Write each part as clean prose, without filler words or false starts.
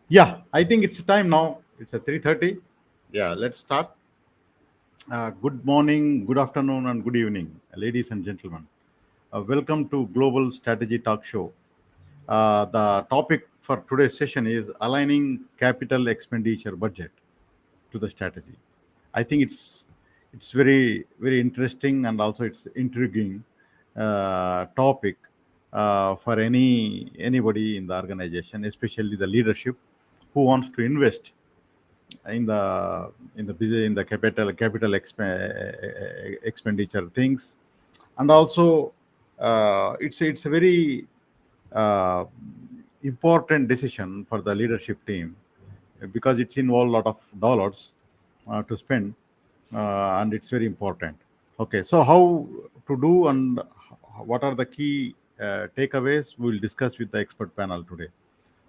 Yeah, I think it's time now. It's at 3:30. Yeah, let's start. Good morning, good afternoon, and good evening, ladies and gentlemen. Welcome to Global Strategy Talk Show. The topic for today's session is aligning capital expenditure budget to the strategy. I think it's very interesting and also it's intriguing topic for anybody in the organization, especially the leadership who wants to invest in the expenditure things, and also it's a very uh, important decision for the leadership team because it's involved a lot of dollars to spend, and it's very important. Okay, so how to do and what are the key takeaways we will discuss with the expert panel today.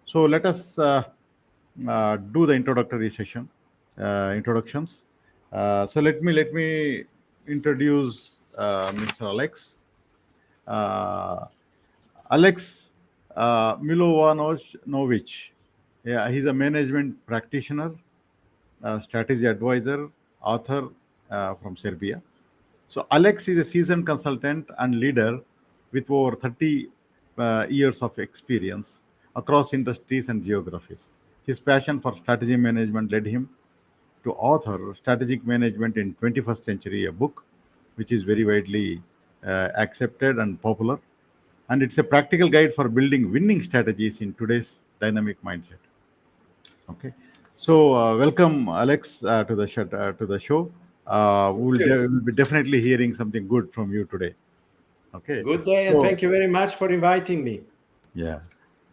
So let us do the introductory session, introductions. So let me introduce Mr. Alex. Uh, Alex Milovanovic. Yeah, he's a management practitioner, strategy advisor, author from Serbia. So Alex is a seasoned consultant and leader with over 30 years of experience across industries and geographies. His passion for strategy management led him to author Strategic Management in 21st Century, a book which is very widely accepted and popular. And it's a practical guide for building winning strategies in today's dynamic mindset. Okay. So welcome, Alex, to the show. You. We'll be definitely hearing something good from you today. Okay. Good day, and So thank you very much for inviting me. yeah.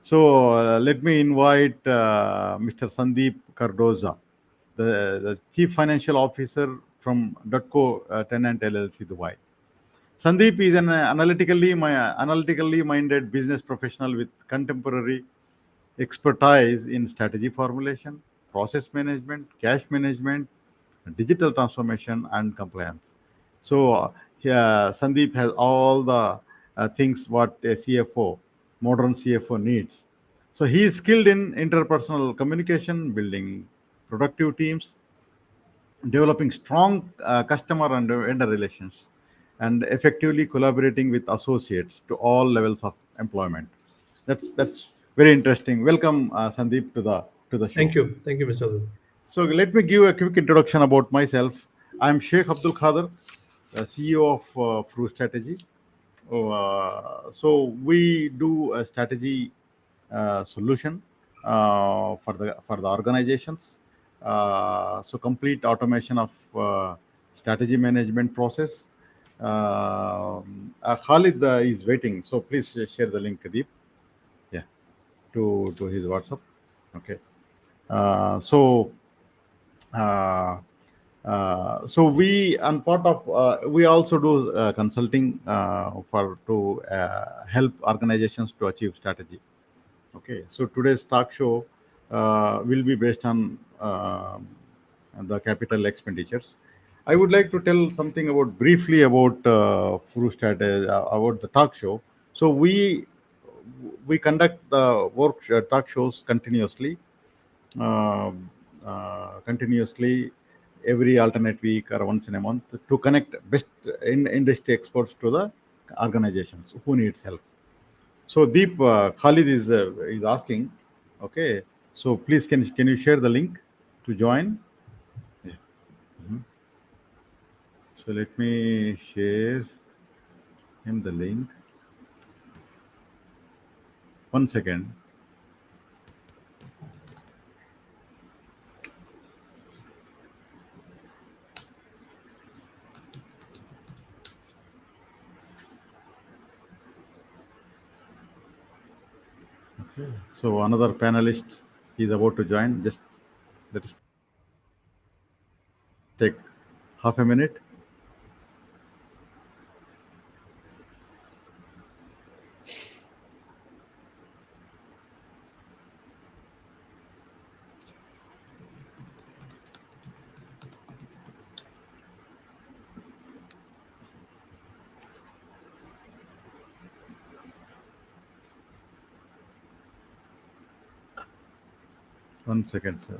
So let me invite Mr. Sandeep Cardoza, the Chief Financial Officer from Dutco Tenant LLC Dubai. Sandeep is an analytically minded business professional with contemporary expertise in strategy formulation, process management, cash management, digital transformation, and compliance. So, here Sandeep has all the things what a CFO, modern CFO needs. So, he is skilled in interpersonal communication, building productive teams, developing strong customer and vendor relations, and effectively collaborating with associates to all levels of employment. That's very interesting. Welcome, Sandeep, to the show. Thank you, Mr. Abdul. So let me give a quick introduction about myself. I'm Sheikh Abdul Khader, CEO of Fru Strategy. So we do a strategy solution for the organizations. So complete automation of strategy management process. Khalid is waiting, so please share the link, Deep. Yeah, to his WhatsApp. Okay. So uh, so we and part of we also do consulting for to help organizations to achieve strategy. Okay, so today's talk show will be based on the capital expenditures. I would like to tell something about briefly about Furu strategy, about the talk show. So we conduct the talk shows continuously, um, continuously every alternate week or once in a month to connect best in industry experts to the organizations who needs help. So Deep, Khalid is asking, okay. So please can you share the link to join? Yeah. Mhm. So let me share him the link. One second. Okay. So another panelist is about to join. Just let us take half a minute. One second, sir.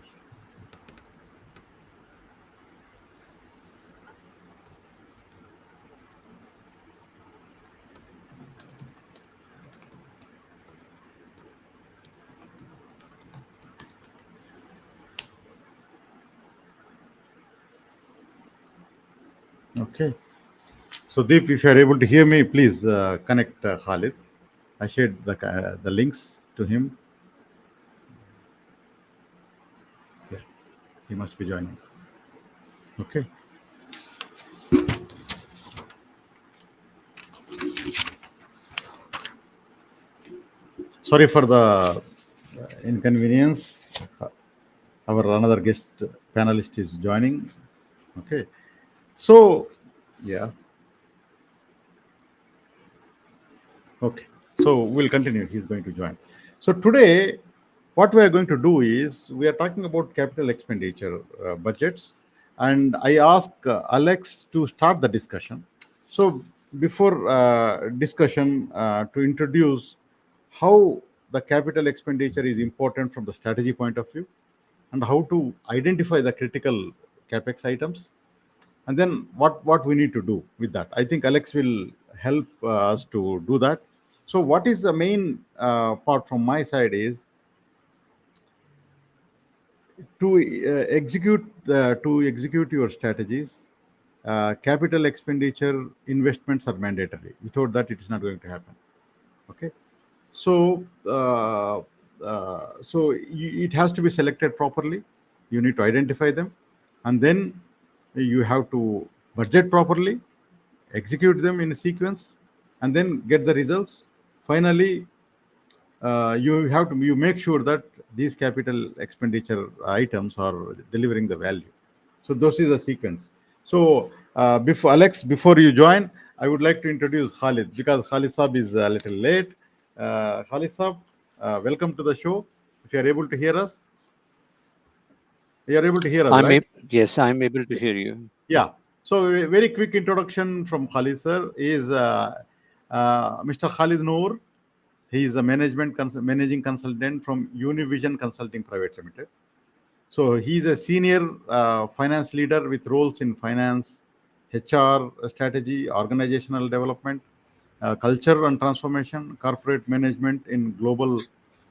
Okay. So, Deep, if you are able to hear me, please connect Khalid. I shared the links to him. Yeah, he must be joining. Okay. Sorry for the inconvenience. Our another guest panelist is joining. Okay. So, yeah. Okay. So we'll continue. He's going to join. So today, what we are going to do is we are talking about capital expenditure budgets, and I ask Alex to start the discussion. So before discussion, to introduce how the capital expenditure is important from the strategy point of view, and how to identify the critical capex items, and then what we need to do with that. I think Alex will help us to do that. So what is the main part from my side is to execute your strategies. Capital expenditure investments are mandatory. Without that, it is not going to happen. Okay. So it has to be selected properly. You need to identify them, and then you have to budget properly, execute them in a sequence, and then get the results. Finally, you make sure that these capital expenditure items are delivering the value. So this is a sequence. So before Alex, before you join, I would like to introduce Khalid, because Khalid Saab is a little late. Khalid Saab, welcome to the show. If you are able to hear us, you are able to hear us, right? Yes, I'm able to hear you. Yeah. So a very quick introduction from Khalid sir is Mr. Khalid Noor. He is a managing consultant from Univision Consulting Private Limited. So he's a senior finance leader with roles in finance, HR strategy, organizational development, culture and transformation, corporate management in global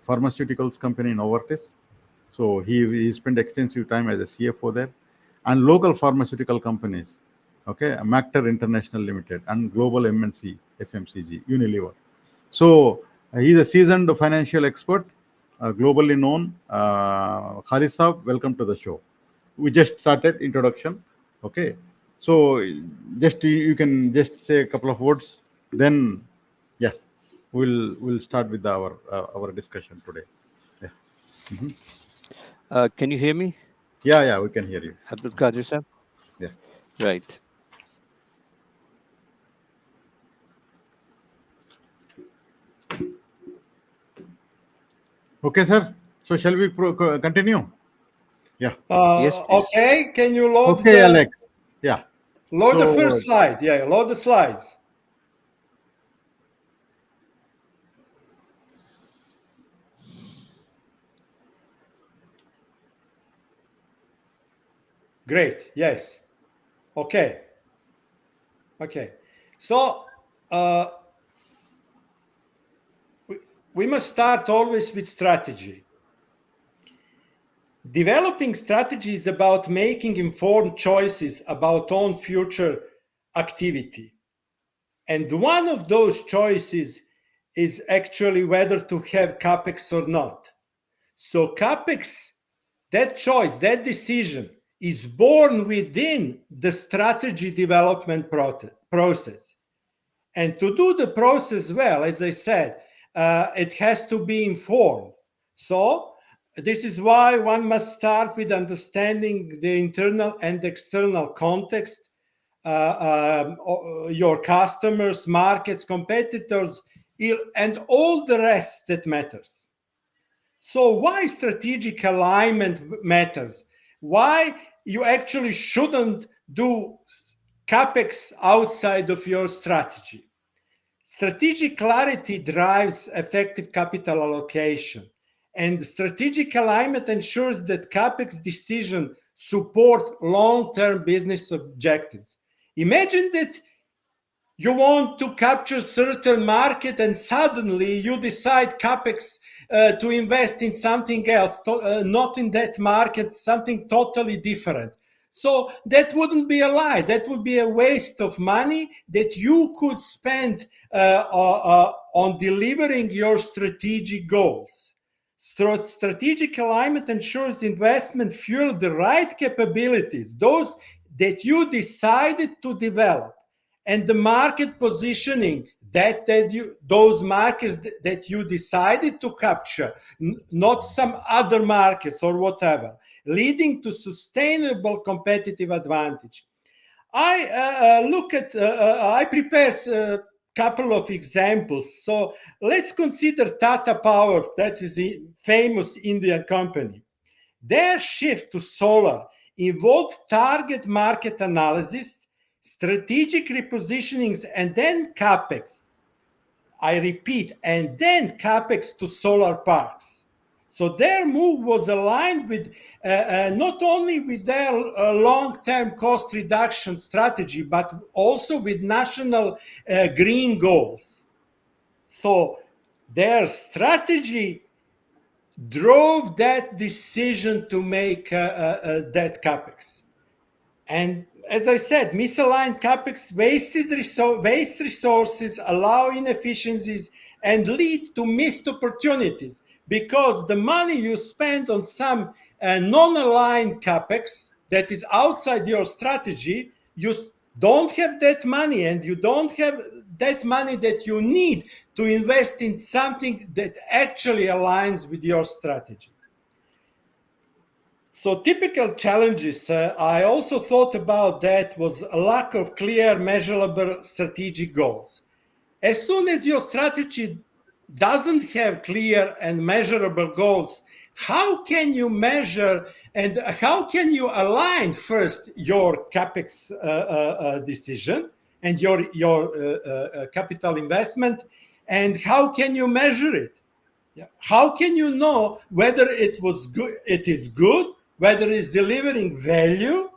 pharmaceuticals company Novartis. So he spent extensive time as a CFO there, and local pharmaceutical companies, okay, Mactor International Limited and global MNC FMCG Unilever. So he's a seasoned financial expert, globally known. Khalid Saab, welcome to the show. We just started introduction. Okay, so just you can just say a couple of words. Then, yeah, we'll start with our discussion today. Yeah, Can you hear me, yeah, we can hear you. Abdul Qadir sir? Yeah. Right. Okay, sir. So shall we continue? Yeah. Yes, please. Okay, can you Okay, Alex. Yeah. load the So first slide? Yeah, load the slides. Great. Yes. Okay. Okay. So we must start always with strategy. Developing strategy is about making informed choices about own future activity. And one of those choices is actually whether to have CapEx or not. So CapEx, that choice, that decision is born within the strategy development process. And to do the process well, as I said, it has to be informed. So this is why one must start with understanding the internal and external context, your customers, markets, competitors, and all the rest that matters. So why strategic alignment matters? Why you actually shouldn't do capex outside of your strategy? Strategic clarity drives effective capital allocation. And strategic alignment ensures that CapEx decisions support long-term business objectives. Imagine that you want to capture certain market and suddenly you decide CapEx to invest in something else, not in that market, something totally different. So that wouldn't be a lie. That would be a waste of money that you could spend on delivering your strategic goals. Strategic alignment ensures investment fuel the right capabilities, those that you decided to develop, and the market positioning those markets that you decided to capture, not some other markets or whatever, leading to sustainable competitive advantage. I prepare a couple of examples. So let's consider Tata Power, that is a famous Indian company. Their shift to solar involved target market analysis, strategic repositionings, and then CapEx. I repeat, and then CapEx to solar parks. So their move was aligned with not only with their long-term cost reduction strategy, but also with national green goals. So their strategy drove that decision to make that CapEx. And as I said, misaligned CapEx waste resources, allow inefficiencies, and lead to missed opportunities because the money you spend on some non-aligned CapEx that is outside your strategy, you don't have that money, and you don't have that money that you need to invest in something that actually aligns with your strategy. So typical challenges, I also thought about that, was a lack of clear, measurable strategic goals. As soon as your strategy doesn't have clear and measurable goals, how can you measure and how can you align first your CapEx decision and your capital investment, and how can you measure it? How can you know whether it is good, whether it's delivering value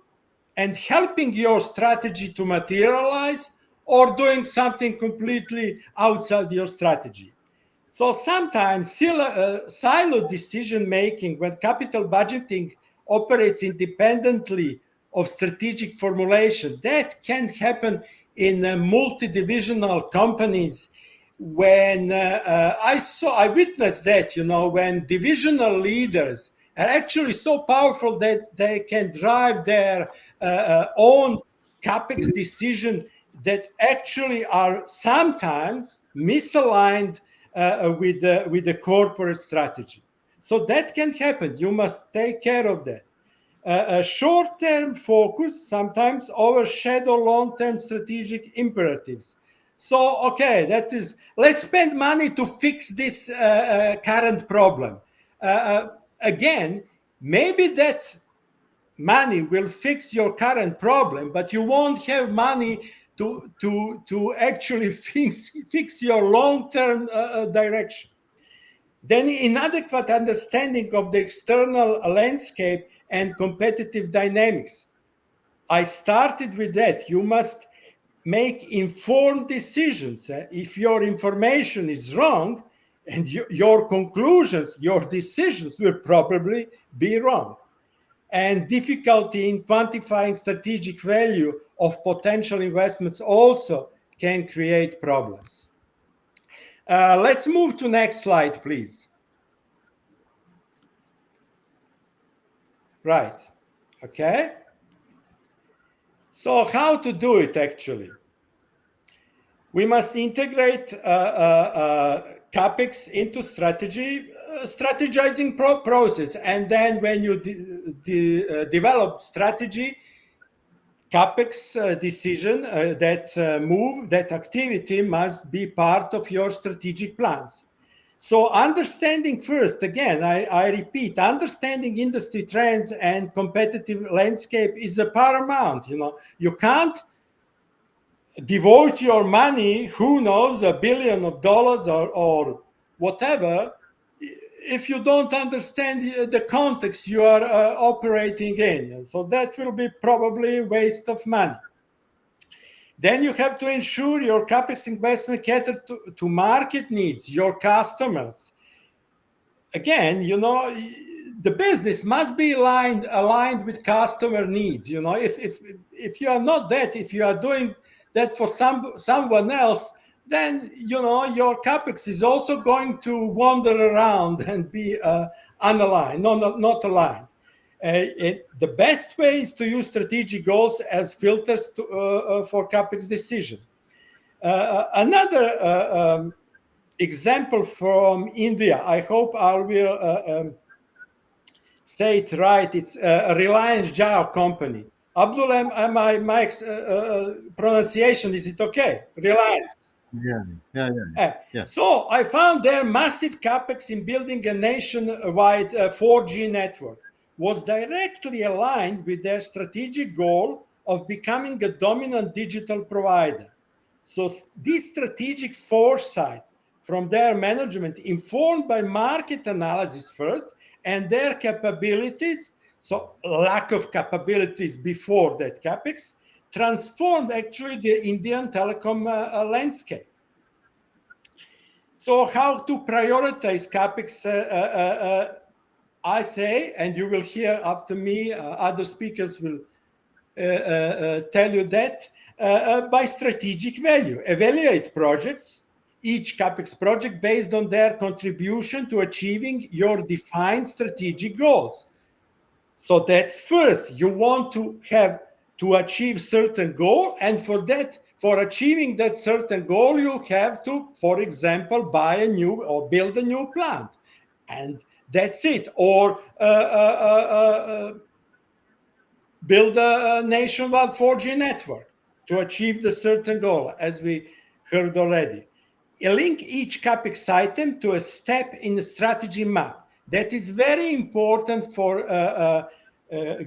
and helping your strategy to materialize, or doing something completely outside your strategy? So sometimes silo decision making, when capital budgeting operates independently of strategic formulation, that can happen in multi-divisional companies. When I witnessed that, when divisional leaders are actually so powerful that they can drive their own CapEx decision that actually are sometimes misaligned with the corporate strategy. So that can happen. You must take care of that. A short-term focus sometimes overshadow long-term strategic imperatives. So, okay, let's spend money to fix this current problem. Again, maybe that money will fix your current problem, but you won't have money to actually fix your long-term direction. Then inadequate understanding of the external landscape and competitive dynamics. I started with that. You must make informed decisions. If your information is wrong, and your conclusions, your decisions will probably be wrong. And difficulty in quantifying strategic value of potential investments also can create problems. Let's move to next slide, please. Right. Okay. So how to do it actually? We must integrate CapEx into strategizing process. And then when you develop strategy, CapEx decision, that activity must be part of your strategic plans. So understanding first, again, I repeat, understanding industry trends and competitive landscape is a paramount. You can't devote your money, who knows, $1 billion or whatever, if you don't understand the context you are operating in. So that will be probably a waste of money. Then you have to ensure your CapEx investment cater to market needs, your customers. Again, the business must be aligned with customer needs. If you are not that, if you are doing that for someone else, then your capex is also going to wander around and be unaligned, not aligned. The best way is to use strategic goals as filters for capex decision. Another example from India, I hope I will say it right. It's a Reliance Jio company. Abdul, my pronunciation, is it okay? Reliance. Yeah. So I found their massive capex in building a nationwide 4G network was directly aligned with their strategic goal of becoming a dominant digital provider. So this strategic foresight from their management, informed by market analysis first and their capabilities, so lack of capabilities before that capex, transformed actually the Indian telecom landscape. So how to prioritize capex? I say, and you will hear after me, other speakers will tell you that, by strategic value. Evaluate projects, each CapEx project based on their contribution to achieving your defined strategic goals. So that's first, you want to have to achieve certain goal, and for achieving that certain goal, you have to, for example, buy a new or build a new plant, and that's it. Or build a nationwide 4G network to achieve the certain goal, as we heard already. Link each CapEx item to a step in the strategy map. That is very important for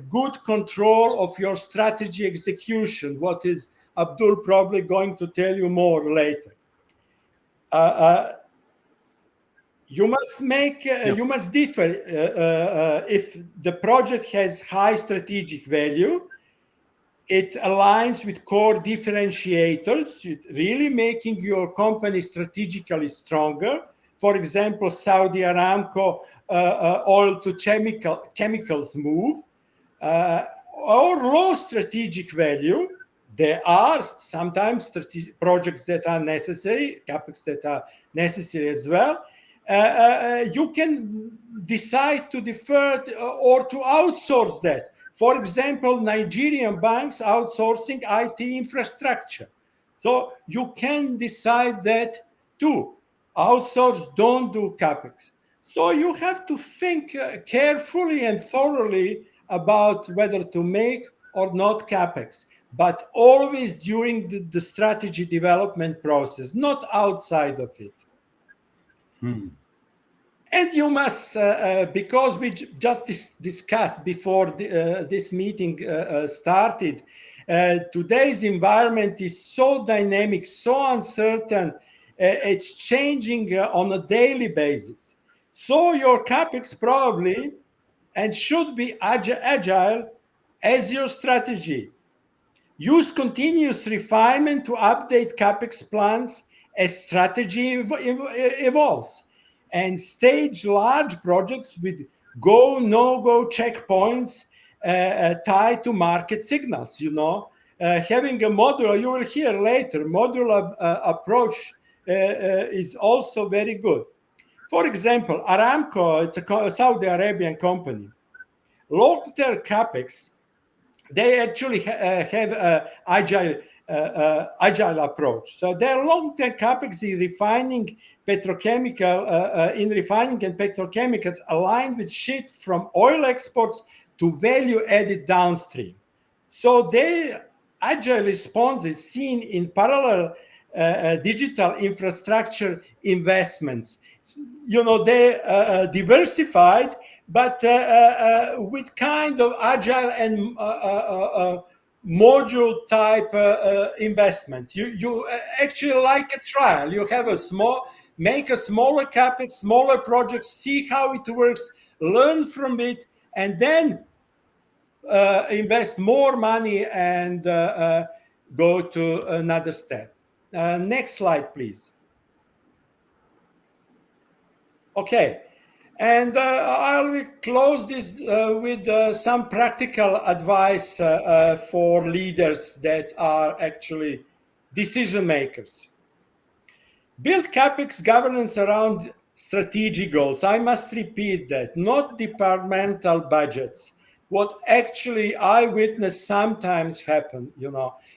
good control of your strategy execution, what is Abdul probably going to tell you more later. You must differ if the project has high strategic value. It aligns with core differentiators, really making your company strategically stronger. For example, Saudi Aramco oil to chemicals move, or low strategic value. There are sometimes projects that are necessary, capex that are necessary as well. You can decide to defer or to outsource that. For example, Nigerian banks outsourcing IT infrastructure. So you can decide that too. Outsource, don't do capex. So you have to think carefully and thoroughly about whether to make or not capex, but always during the strategy development process, not outside of it. And you must, because we just discussed before this meeting started, today's environment is so dynamic, so uncertain, it's changing on a daily basis. So your capex probably and should be agile as your strategy. Use continuous refinement to update capex plans as strategy evolves, and stage large projects with go, no-go checkpoints tied to market signals. Having a modular, you will hear later, modular approach is also very good. For example, Aramco, it's a Saudi Arabian company. Long-term capex, they actually have an agile approach. So their long-term capex in refining and petrochemicals aligned with shift from oil exports to value-added downstream. So their agile response is seen in parallel digital infrastructure investments. They diversified, but with kind of agile and module type investments. You actually like a trial. You have a small make a smaller CapEx, smaller project, see how it works, learn from it, and then invest more money and go to another step. Next slide, please. Okay. And I will close this with some practical advice for leaders that are actually decision makers. Build CapEx governance around strategic goals. I must repeat that, not departmental budgets. What actually I witness sometimes happen,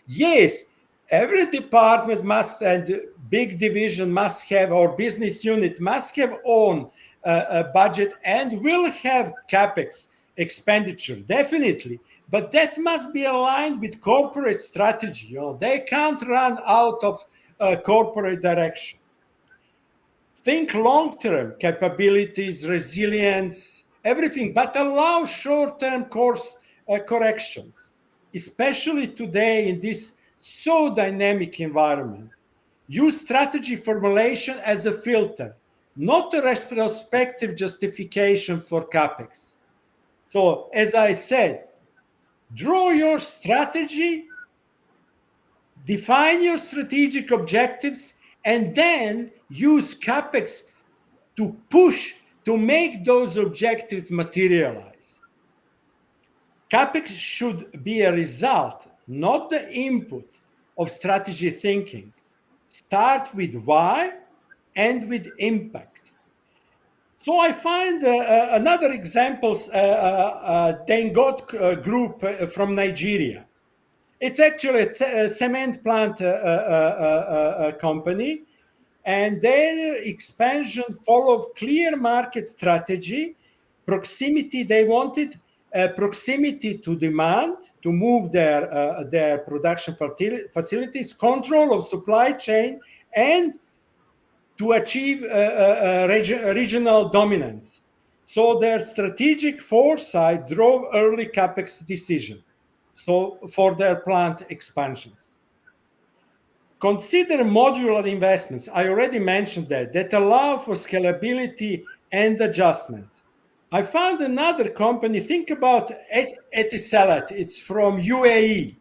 Yes, every department must and big division must have, or business unit must have own a budget and will have CapEx expenditure, definitely. But that must be aligned with corporate strategy. They can't run out of corporate direction. Think long-term capabilities, resilience, everything, but allow short-term course corrections, especially today in this so dynamic environment. Use strategy formulation as a filter, not a retrospective justification for CapEx. So, as I said, draw your strategy, define your strategic objectives, and then use CapEx to push to make those objectives materialize. CapEx should be a result, not the input of strategy thinking. Start with why and with impact. So I find another examples, Dangote Group from Nigeria. It's actually a cement plant company, and their expansion followed clear market strategy, proximity. They wanted proximity to demand to move their production facilities, control of supply chain, and to achieve regional dominance. So their strategic foresight drove early CapEx decision. So for their plant expansions. Consider modular investments. I already mentioned that allow for scalability and adjustment. I found another company, think about Etisalat, it's from UAE.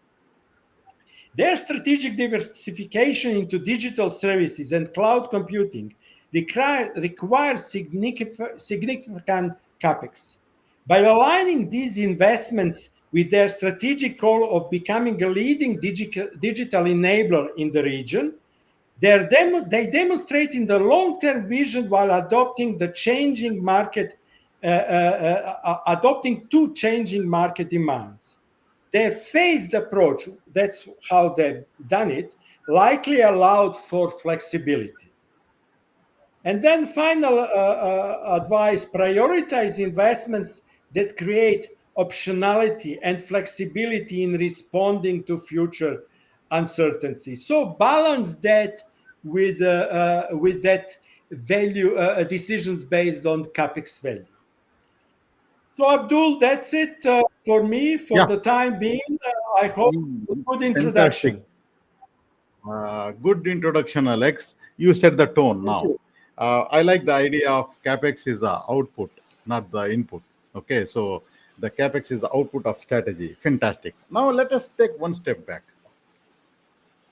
Their strategic diversification into digital services and cloud computing requires significant CapEx. By aligning these investments with their strategic goal of becoming a leading digital enabler in the region, they demonstrate in the long-term vision while adopting the changing market, adopting to changing market demands. Their phased approach, that's how they've done it, likely allowed for flexibility. And then final advice, prioritize investments that create optionality and flexibility in responding to future uncertainty. So balance that with that value decisions based on CapEx value. So Abdul, that's it for me for the time being. I hope good introduction. Fantastic. Good introduction, Alex. You set the tone Thank now. you. I like the idea of capex is the output, not the input. Okay, so the capex is the output of strategy. Fantastic. Now let us take one step back.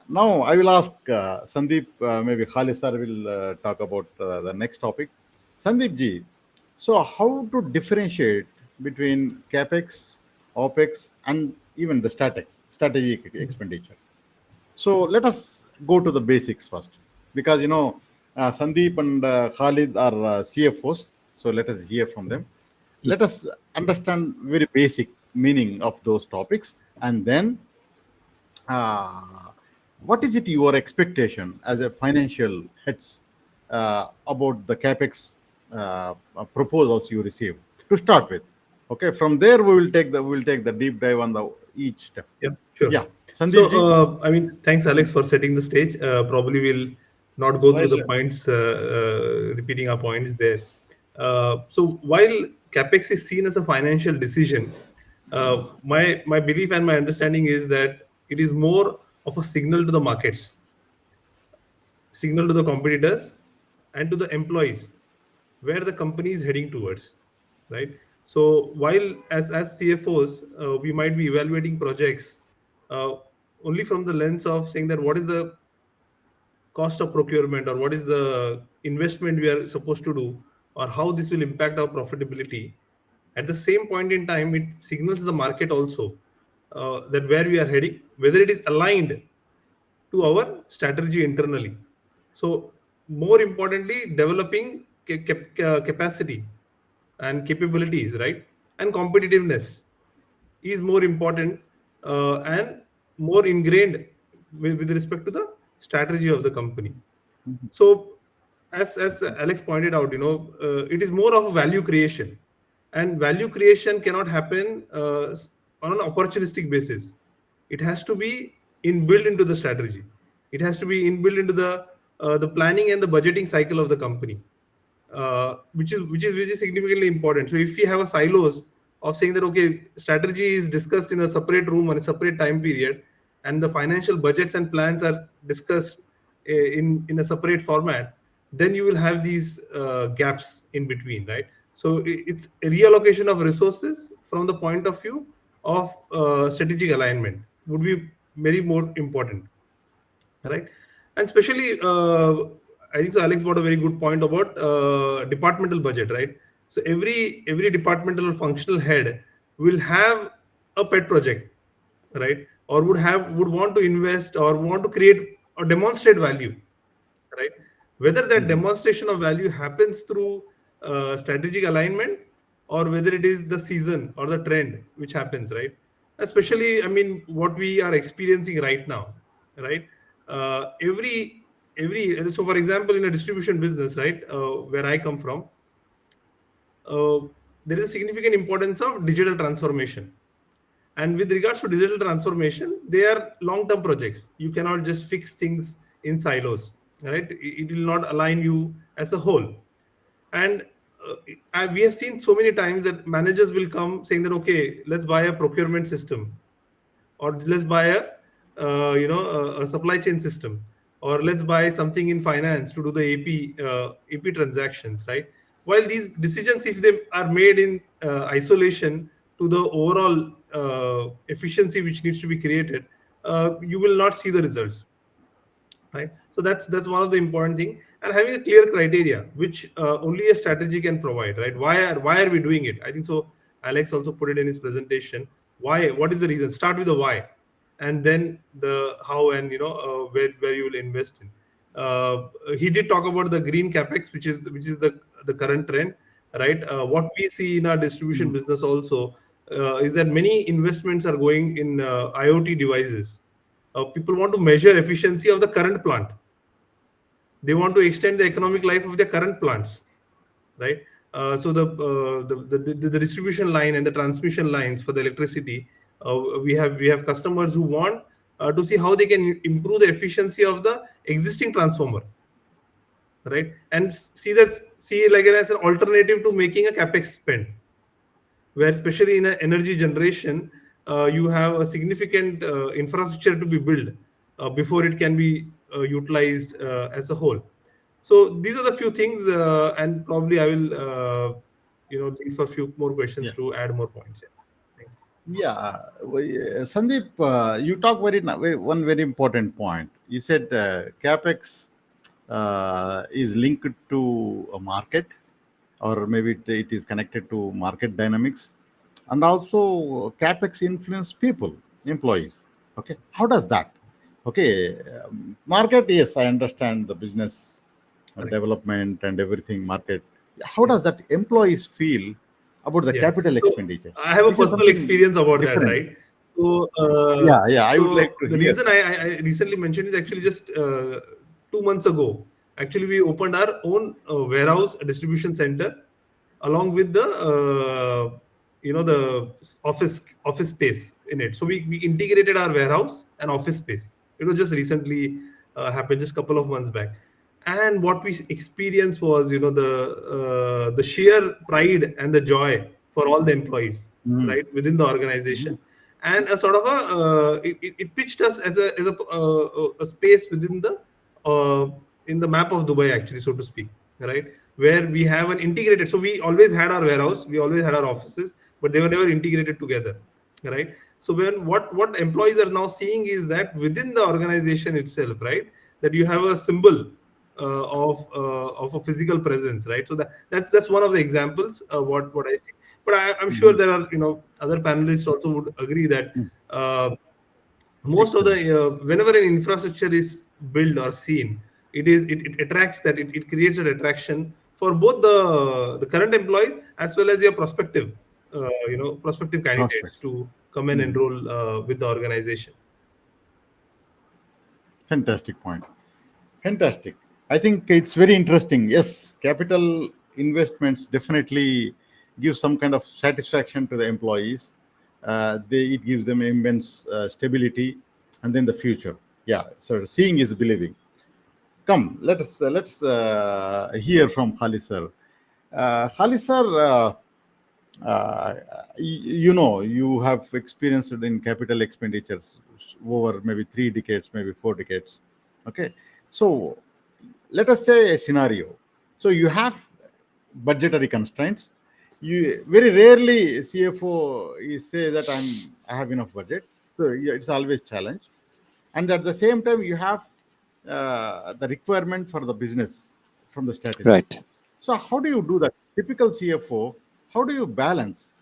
Now I will ask Sandeep, maybe Khalid sir will talk about the next topic. Sandeep ji, so how to differentiate between capex, opex, and even the strategic expenditure? So let us go to the basics first, because Sandeep and Khalid are CFOs. So let us hear from them. Let us understand very basic meaning of those topics, and then uh, what is it your expectation as a financial heads about the capex proposals you receive to start with? Okay, from there we will take the deep dive on the each step. Yeah, sure. Yeah, So, Sandeep ji. I mean, thanks, Alex, for setting the stage. Probably we'll not go through the Pleasure. points, repeating our points there. So, while capex is seen as a financial decision, my belief and my understanding is that it is more of a signal to the markets, signal to the competitors, and to the employees where the company is heading towards, right? So while as CFOs, we might be evaluating projects uh, only from the lens of saying that what is the cost of procurement, or what is the investment we are supposed to do, or how this will impact our profitability. At the same point in time, it signals the market also that where we are heading, whether it is aligned to our strategy internally. So, more importantly, developing capacity and capabilities, right? And competitiveness is more important and more ingrained with respect to the strategy of the company. So, as Alex pointed out, it is more of a value creation, and value creation cannot happen on an opportunistic basis. It has to be inbuilt into the strategy. It has to be inbuilt into the planning and the budgeting cycle of the company, which is significantly important. So if we have a silos of saying that okay, strategy is discussed in a separate room on a separate time period, and the financial budgets and plans are discussed in a separate format, then you will have these gaps in between, right? So it's a reallocation of resources from the point of view of strategic alignment would be very more important, right? And especially I think so Alex brought a very good point about departmental budget, right? So every departmental or functional head will have a pet project, right? Or would want to invest or want to create or demonstrate value, right? Whether that demonstration of value happens through strategic alignment, or whether it is the season or the trend which happens, right? Especially, I mean, what we are experiencing right now, right? Every so for example, in a distribution business, right, where I come from, uh, there is a significant importance of digital transformation. And with regards to digital transformation, they are long-term projects. You cannot just fix things in silos, right? It will not align you as a whole. And we have seen so many times that managers will come saying that okay, let's buy a procurement system, or let's buy a supply chain system, or let's buy something in finance to do the AP transactions, right? While these decisions, if they are made in isolation to the overall efficiency which needs to be created, you will not see the results, right? So that's one of the important thing, and having a clear criteria which only a strategy can provide, right? Why are we doing it? I think so Alex also put it in his presentation. Why? What is the reason? Start with the why, and then the how, and where you will invest in. He did talk about the green capex, which is the current trend, right? What we see in our distribution business also is that many investments are going in IoT devices. People want to measure efficiency of the current plant. They want to extend the economic life of their current plants, right? So the distribution line and the transmission lines for the electricity, we have customers who want to see how they can improve the efficiency of the existing transformer, right? And see like it as an alternative to making a capex spend, where especially in energy generation, you have a significant infrastructure to be built before it can be utilized as a whole. So these are the few things, and probably I will leave for a few more questions Yeah. to add more points. Yeah. Thanks. Yeah, Sandeep, you talk one very important point. You said capex is linked to a market, or maybe it is connected to market dynamics, and also capex influence people, employees. Okay, how does that? Okay, market. Yes, I understand the business Correct. development and everything. Market. How Yeah. does that employees feel about the Yeah. capital So expenditures? I have a This is personal something experience about that, different. right? So, Yeah, yeah, I would like to the hear. reason I recently mentioned is actually just 2 months ago. Actually, we opened our own warehouse distribution center along with the office space in it. So we integrated our warehouse and office space. It was just recently happened, just a couple of months back. And what we experienced was, the sheer pride and the joy for all the employees, Mm. right, within the organization, and a sort of it pitched us as a space within the in the map of Dubai, actually, so to speak. right? Where we have an integrated. So we always had our warehouse, we always had our offices, but they were never integrated together, right? So when what employees are now seeing is that within the organization itself, right, that you have a symbol of a physical presence, right? So that's one of the examples what I see. But I'm sure there are, other panelists also would agree that uh, most of the Excellent. whenever an infrastructure is built or seen, it attracts that it creates an attraction for both the current employees as well as your prospective prospective candidates Prospects. to come and Mhm. enroll with the organization. Fantastic point. Fantastic. I think it's very interesting. Yes, capital investments definitely give some kind of satisfaction to the employees. It gives them immense stability, and then the future. Yeah. So seeing is believing. Come, let's hear from Khalid sir. Khalid sir, you have experienced in capital expenditures over maybe 3 decades, maybe 4 decades. Okay, so let us say a scenario. So you have budgetary constraints. You very rarely CFO is say that I have enough budget. So yeah, it's always challenge, and at the same time you have the requirement for the business from the strategy. Right. So how do you do that? Typical CFO, how do you balance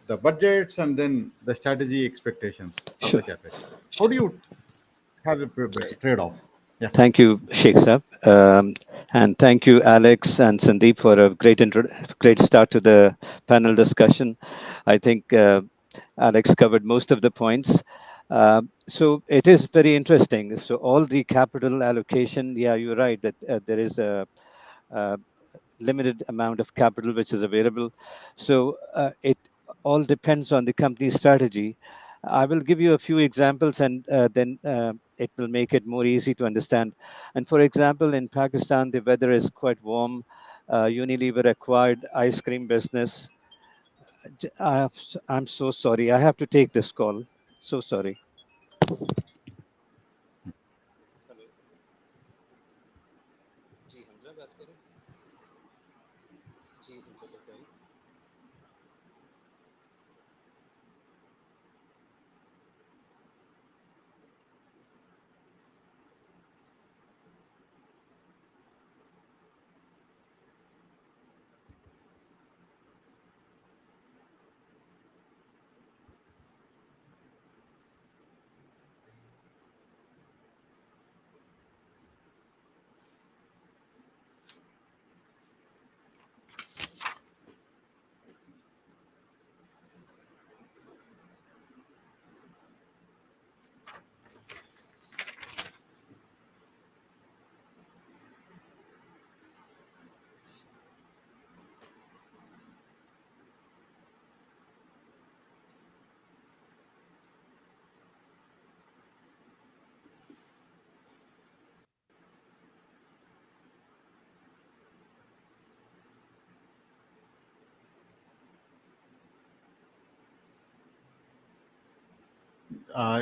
the budgets and then the strategy expectations of the Sure. capex? How do you have a trade off? Yeah. Thank you, Sheikh Sab. And thank you, Alex and Sandeep, for a great start to the panel discussion. I think Alex covered most of the points. So it is very interesting. So all the capital allocation, yeah, you're right that there is a limited amount of capital which is available. So it all depends on the company's strategy. I will give you a few examples, and then it will make it more easy to understand. And for example, in Pakistan, the weather is quite warm. Unilever acquired ice cream business. I'm so sorry. I have to take this call. So sorry. Hello जी हमजा बात करें जी हमजा बताइए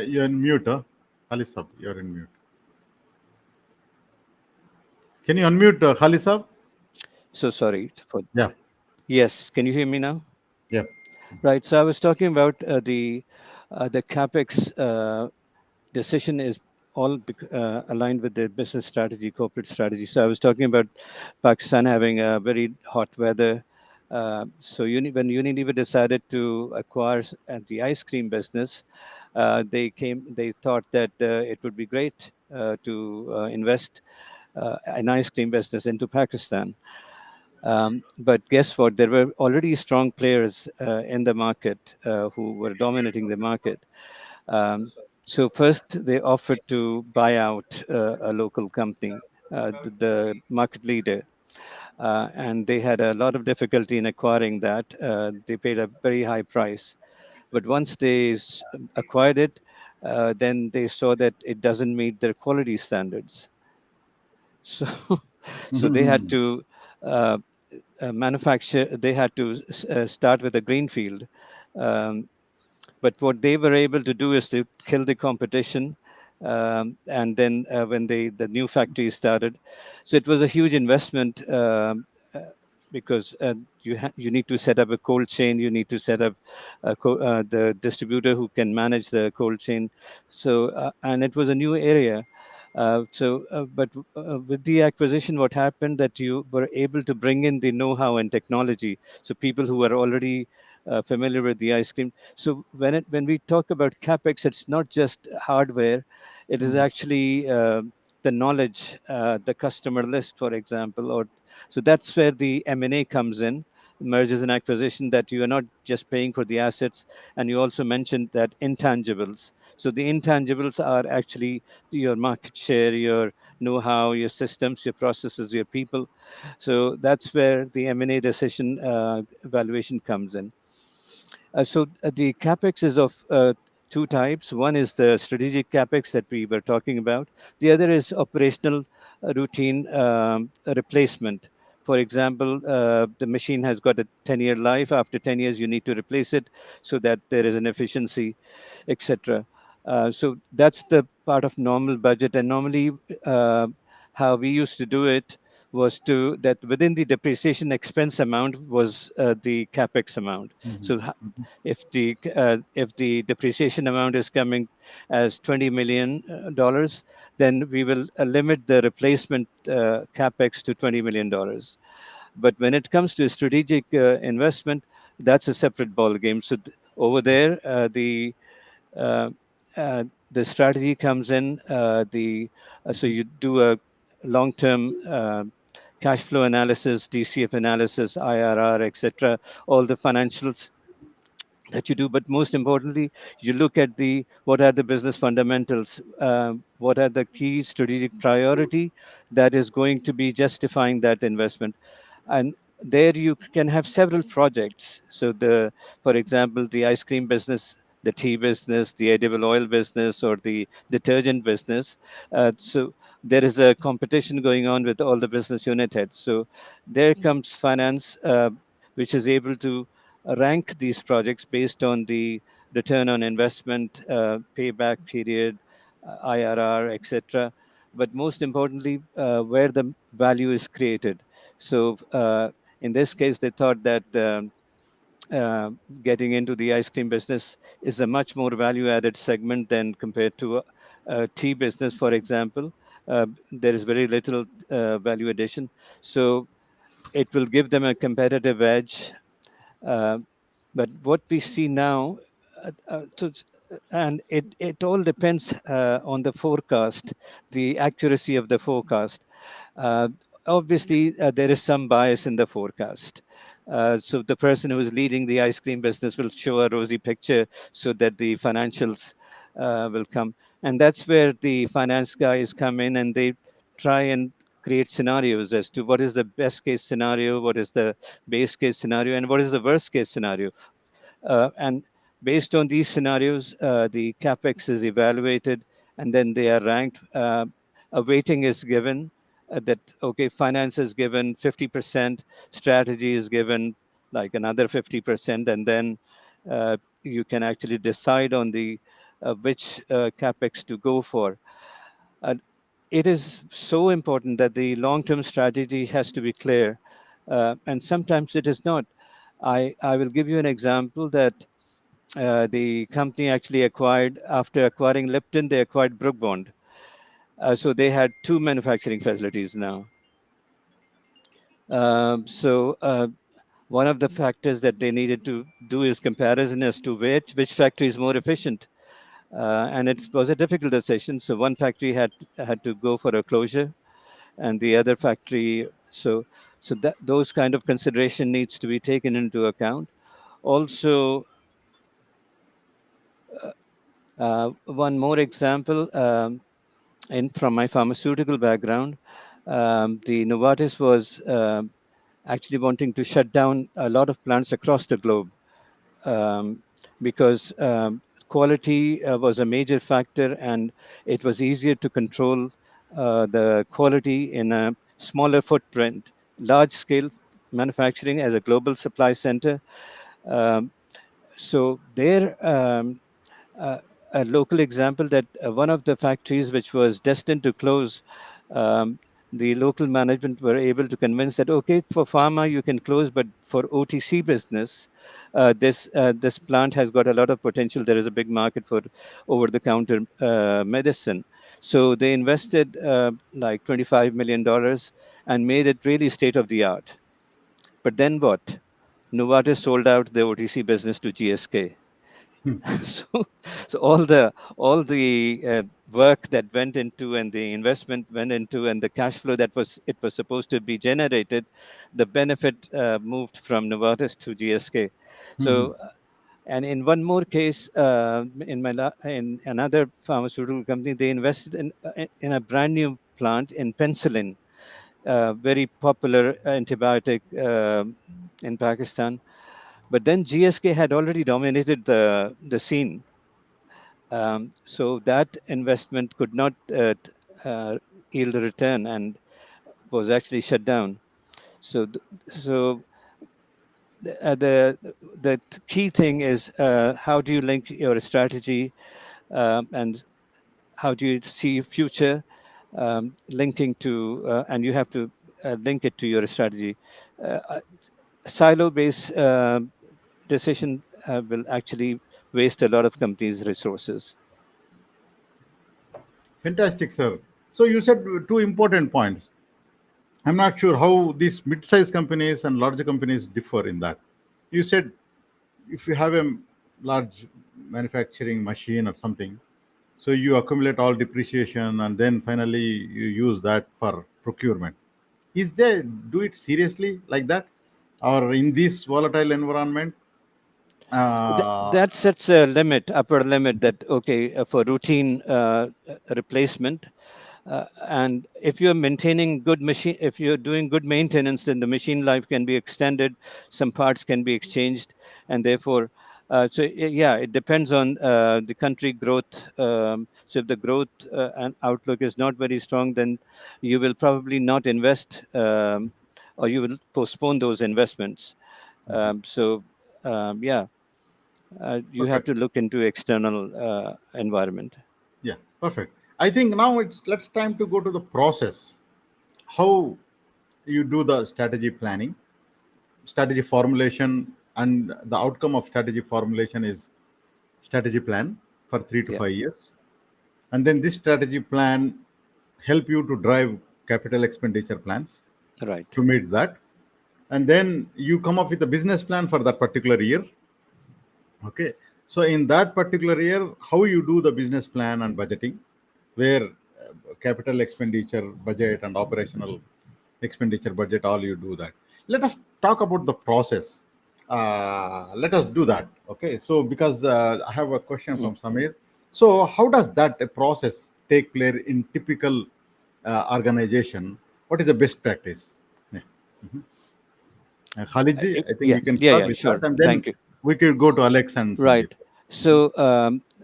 You're in mute, huh? Khalid Sab, you're in mute. Can you unmute Khalid Sab? So sorry for. Yeah. Yes, can you hear me now? Yeah. Right. So I was talking about the capex decision is all aligned with the business strategy, corporate strategy. So I was talking about Pakistan having a very hot weather. So when Unilever decided to acquire the ice cream business, they thought that it would be great to invest an ice cream business into Pakistan. But guess what? There were already strong players in the market who were dominating the market. Um, so first, they offered to buy out a local company, the market leader, and they had a lot of difficulty in acquiring that. They paid a very high price, but once they acquired it, then they saw that it doesn't meet their quality standards. So, so they had Mhm. to uh, manufacture. They had to start with a greenfield. Um, but what they were able to do is to kill the competition and then when the new factory started, so it was a huge investment. Uh, because you need to set up a cold chain, you need to set up the distributor who can manage the cold chain. So and it was a new area. But with the acquisition, what happened that you were able to bring in the know-how and technology. So people who are already familiar with the ice cream. So when we talk about capex, it's not just hardware; it is actually the knowledge, the customer list, for example. Or so that's where the M&A comes in, mergers and acquisition. That you are not just paying for the assets, and you also mentioned that intangibles. So the intangibles are actually your market share, your know-how, your systems, your processes, your people. So that's where the M&A decision valuation comes in. The capex is of two types. One is the strategic capex that we were talking about. The other is operational routine replacement. For example, the machine has got a 10-year life. After 10 years, you need to replace it so that there is an efficiency, etc. So that's the part of normal budget. And normally, uh, how we used to do it was to that within the depreciation expense amount was the capex amount. So if the depreciation amount is coming as $20 million, then we will limit the replacement capex to $20 million. But when it comes to strategic investment, that's a separate ball game. So over there, uh, the strategy comes in. So you do a long-term cash flow analysis, DCF analysis, IRR, etc., all the financials that you do. But most importantly, you look at the what are the business fundamentals, what are the key strategic priority that is going to be justifying that investment. And there you can have several projects. So for example, the ice cream business, the tea business, the edible oil business, or the detergent business. So there is a competition going on with all the business unit heads. So there comes finance, which is able to rank these projects based on the return on investment, payback period, IRR, etc. But most importantly, where the value is created. So in this case, they thought that uh, getting into the ice cream business is a much more value-added segment than compared to a tea business, for example. There is very little value addition, so it will give them a competitive edge. Uh, but what we see now, and it all depends on the forecast, the accuracy of the forecast. Uh, Obviously, there is some bias in the forecast. So the person who is leading the ice cream business will show a rosy picture so that the financials will come. And that's where the finance guys come in and they try and create scenarios as to what is the best case scenario, what is the base case scenario, and what is the worst case scenario. And based on these scenarios, the capex is evaluated and then they are ranked. A weighting is given that, okay, finance is given 50%, strategy is given like another 50%, and then you can actually decide on the which capex to go for. Uh, it is so important that the long-term strategy has to be clear, and sometimes it is not. I will give you an example that the company actually acquired, after acquiring Lipton, they acquired Brook Bond. So they had two manufacturing facilities now. One of the factors that they needed to do is comparison as to which factory is more efficient. And it was a difficult decision. So one factory had to go for a closure, and the other factory. So that those kind of consideration needs to be taken into account. Also, one more example. From my pharmaceutical background, the Novartis was actually wanting to shut down a lot of plants across the globe, um, because quality was a major factor, and it was easier to control the quality in a smaller footprint. Large scale manufacturing as a global supply center. Um, so there. Uh, a local example that one of the factories which was destined to close, um, the local management were able to convince that okay, for pharma you can close, but for OTC business, this plant has got a lot of potential. There is a big market for over-the-counter medicine, so they invested like $25 million and made it really state of the art. But then what? Novartis sold out the OTC business to GSK. so so all the work that went into and the investment went into and the cash flow that was supposed to be generated, the benefit moved from Novartis to GSK. So and in one more case, in another pharmaceutical company, they invested in a brand new plant in penicillin, very popular antibiotic in Pakistan. But then GSK had already dominated the scene, so that investment could not yield a return and was actually shut down. So, so the key thing is how do you link your strategy, and how do you see future, linking to and you have to link it to your strategy. Uh, Silo based decision will actually waste a lot of companies' resources. Fantastic, sir. So you said two important points. I'm not sure how these mid-sized companies and larger companies differ in that. You said if you have a large manufacturing machine or something, so you accumulate all depreciation and then finally you use that for procurement. Is there do it seriously like that, or in this volatile environment? Uh, That sets a limit, upper limit, that okay, for routine replacement. And if you're maintaining good machine, if you're doing good maintenance, then the machine life can be extended, some parts can be exchanged, and therefore yeah, it depends on the country growth. So if the growth and outlook is not very strong, then you will probably not invest, or you will postpone those investments. So yeah, you have Perfect. to look into external environment. Yeah, perfect. I think now let's time to go to the process. How you do the strategy planning, strategy formulation, and the outcome of strategy formulation is strategy plan for three to Yeah, 5 years, and then this strategy plan help you to drive capital expenditure plans right. to meet that, and then you come up with a business plan for that particular year. Okay. So in that particular year, how you do the business plan and budgeting, where capital expenditure budget and operational expenditure budget, all you do that. Let us talk about the process. Let us do that. Okay. So because I have a question Mm. from Samir. So how does that process take place in typical organization? What is the best practice? Yeah. Khalidji, I think Yeah, you can yeah, start yeah, with that, sure. and Thank then you. we could go to Alex and Sandeep. Right. So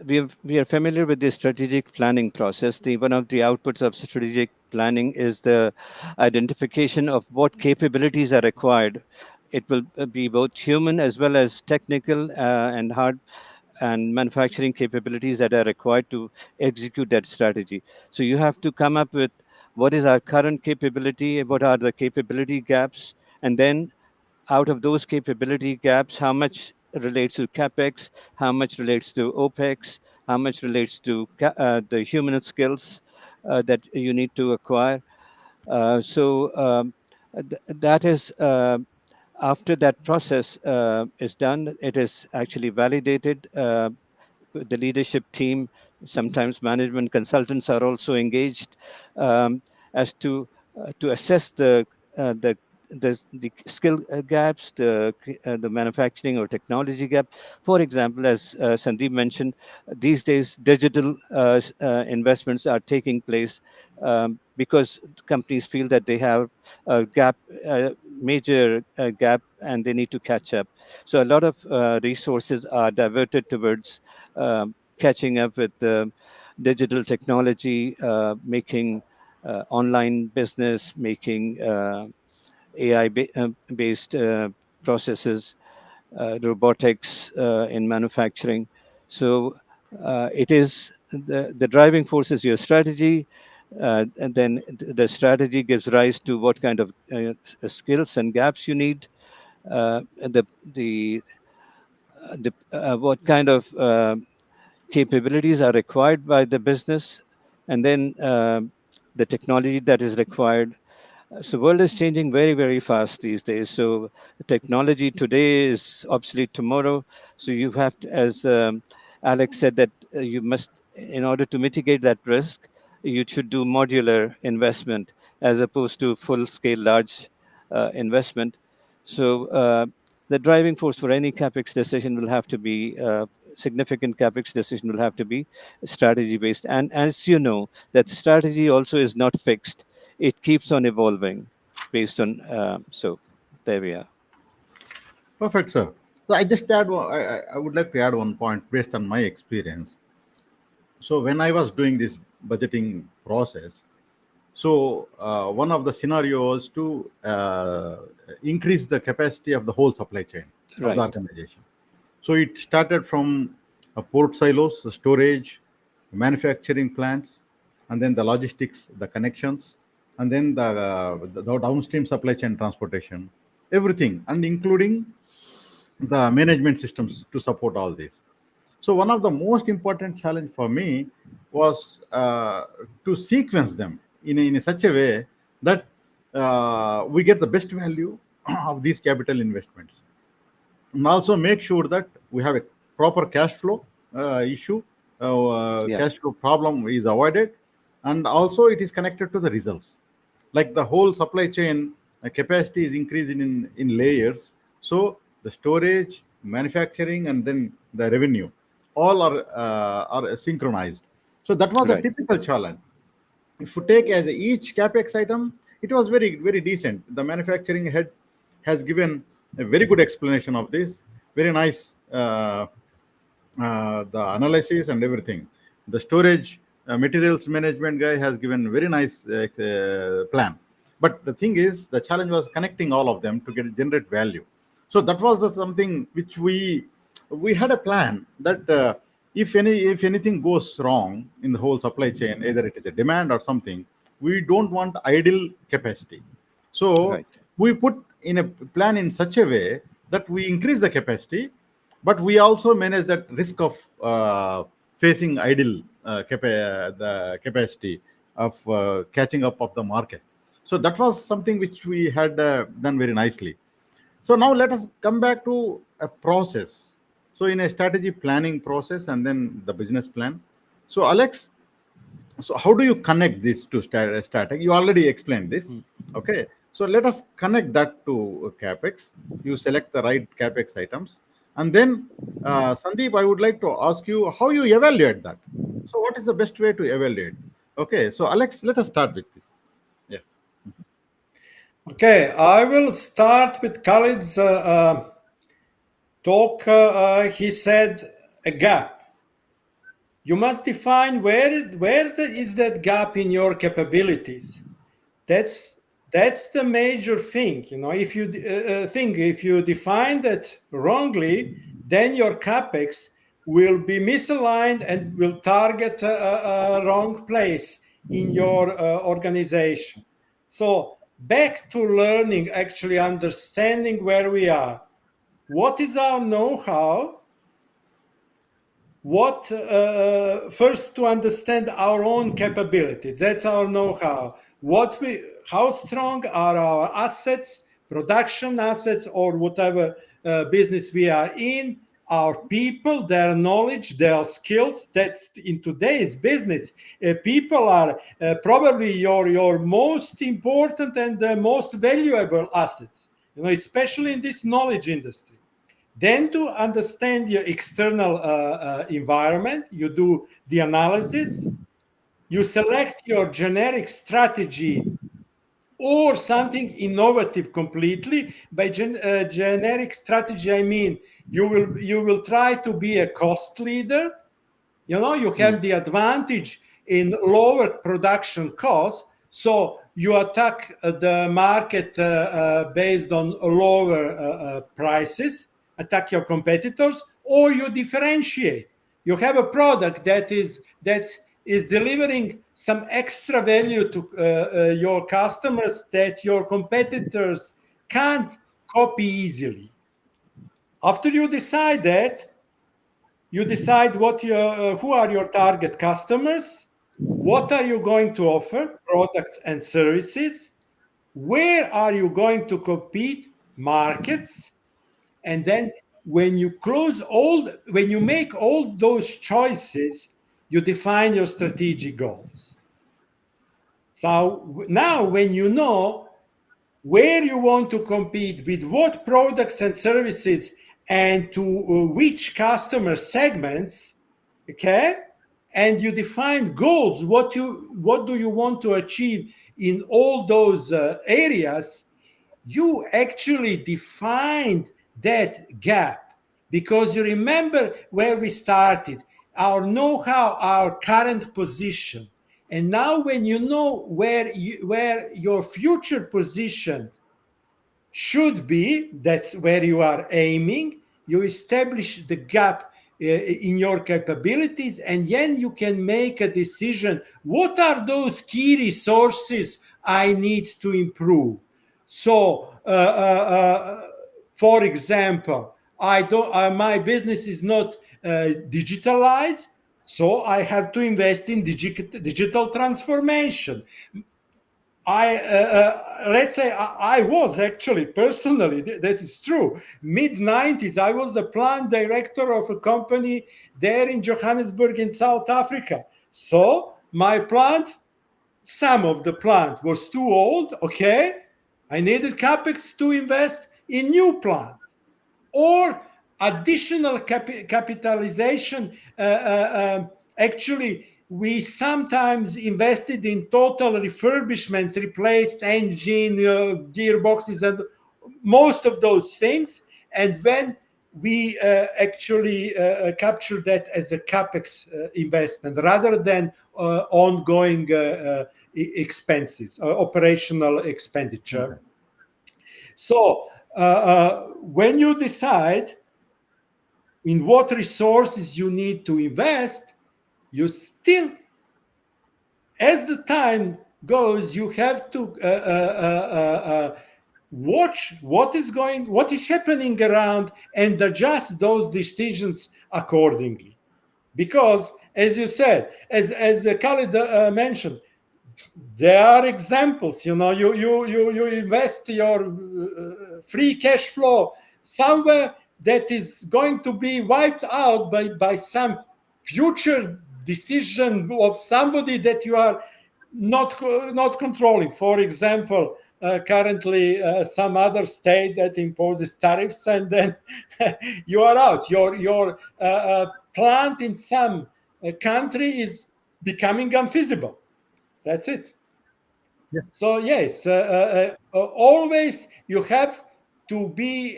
we are familiar with the strategic planning process. One of the outputs of strategic planning is the identification of what capabilities are required. It will be both human as well as technical and hard and manufacturing capabilities that are required to execute that strategy. So you have to come up with what is our current capability, what are the capability gaps, and then out of those capability gaps, how much relates to capex, how much relates to opex, how much relates to the human skills that you need to acquire. That is after that process is done, it is actually validated. The leadership team, sometimes management consultants are also engaged, as to assess the the skill gaps, the manufacturing or technology gap. For example, as Sandeep mentioned, these days digital investments are taking place, because companies feel that they have a gap, major gap, and they need to catch up. So a lot of resources are diverted towards catching up with the digital technology, making online business, making AI based processes, robotics in manufacturing. So it is the driving force is your strategy, and then the strategy gives rise to what kind of skills and gaps you need, and what kind of capabilities are required by the business, and then the technology that is required. So world is changing very, very fast these days. So technology today is obsolete tomorrow. So you have to, as Alex said, that you must, in order to mitigate that risk, you should do modular investment as opposed to full-scale large investment. So the driving force for any capex decision will have to be significant capex decision will have to be strategy based. And as you know, that strategy also is not fixed, it keeps on evolving based on so there we are. Perfect, sir. So I just add, I would like to add one point based on my experience. So when I was doing this budgeting process, so one of the scenarios to increase the capacity of the whole supply chain of the Right, organization. So it started from port silos, storage, manufacturing plants, and then the logistics, the connections, and then the downstream supply chain transportation, everything, and including the management systems to support all this. So one of the most important challenge for me was to sequence them in such a way that we get the best value of these capital investments, and also make sure that we have a proper cash flow issue, yeah, cash flow problem is avoided, and also it is connected to the results. Like the whole supply chain capacity is increasing in layers. So the storage, manufacturing, and then the revenue, all are synchronized. So that was a right, typical challenge. If you take as each capex item, it was very, very decent. The manufacturing head has given a very good explanation of this. Very nice, the analysis and everything. The storage materials management guy has given very nice plan. But the thing is, the challenge was connecting all of them to generate value. So that was something which we had a plan that if anything goes wrong in the whole supply chain, either it is a demand or something, we don't want idle capacity. So right, we put in a plan in such a way that we increase the capacity, but we also manage that risk of facing idle the capacity of catching up of the market. So that was something which we had done very nicely. So now let us come back to a process. So in a strategy planning process and then the business plan. So Alex, so how do you connect this to static? You already explained this. Okay. So let us connect that to capex. You select the right capex items, and then Sandeep, I would like to ask you how you evaluate that. So what is the best way to evaluate? Okay. So Alex, let us start with this. Yeah. Okay, I will start with Khalid's talk. He said a gap. You must define is that gap in your capabilities. That's that's the major thing. You know, if you if you define that wrongly, then your capex will be misaligned and will target a wrong place in your organization. So back to learning, actually understanding where we are. What is our know-how? What first to understand our own capabilities. That's our know-how. How strong are our assets, production assets, or whatever business we are in, our people, their knowledge, their skills. That's in today's business. People are probably your most important and the most valuable assets, you know, especially in this knowledge industry. Then to understand your external environment, you do the analysis, you select your generic strategy or something innovative completely. By generic strategy, I mean you will try to be a cost leader. You know, you have the advantage in lower production costs, so you attack the market based on lower prices, attack your competitors, or you differentiate. You have a product that is delivering some extra value to your customers that your competitors can't copy easily. After you decide that, you decide who are your target customers, what are you going to offer, products and services, where are you going to compete, markets, and then when you make all those choices, you define your strategic goals. So now when you know where you want to compete, with what products and services, and to which customer segments, okay, and you define goals, what do you want to achieve in all those areas, you actually defined that gap, because you remember where we started, our know-how, our current position. And now when you know where your future position should be, that's where you are aiming, you establish the gap in your capabilities, and then you can make a decision, what are those key resources I need to improve. So for example, my business is not digitalized, so I have to invest in digital transformation. Let's say I was actually personally, that is true. Mid-90s, I was the plant director of a company there in Johannesburg in South Africa. So my plant, some of the plant was too old. Okay, I needed capex to invest in new plant or additional capitalization. Actually, we sometimes invested in total refurbishments, replaced engine, gearboxes, and most of those things. And when we actually capture that as a capex investment rather than ongoing expenses, operational expenditure. Okay. So when you decide in what resources you need to invest, you still, as the time goes, you have to watch what is happening around and adjust those decisions accordingly. Because, as you said, as Khalid mentioned, there are examples. You invest your free cash flow somewhere that is going to be wiped out by some future decision of somebody that you are not controlling. For example, currently some other state that imposes tariffs, and then you are out. Your plant in some country is becoming unfeasible. That's it. Yeah. So yes, always you have to be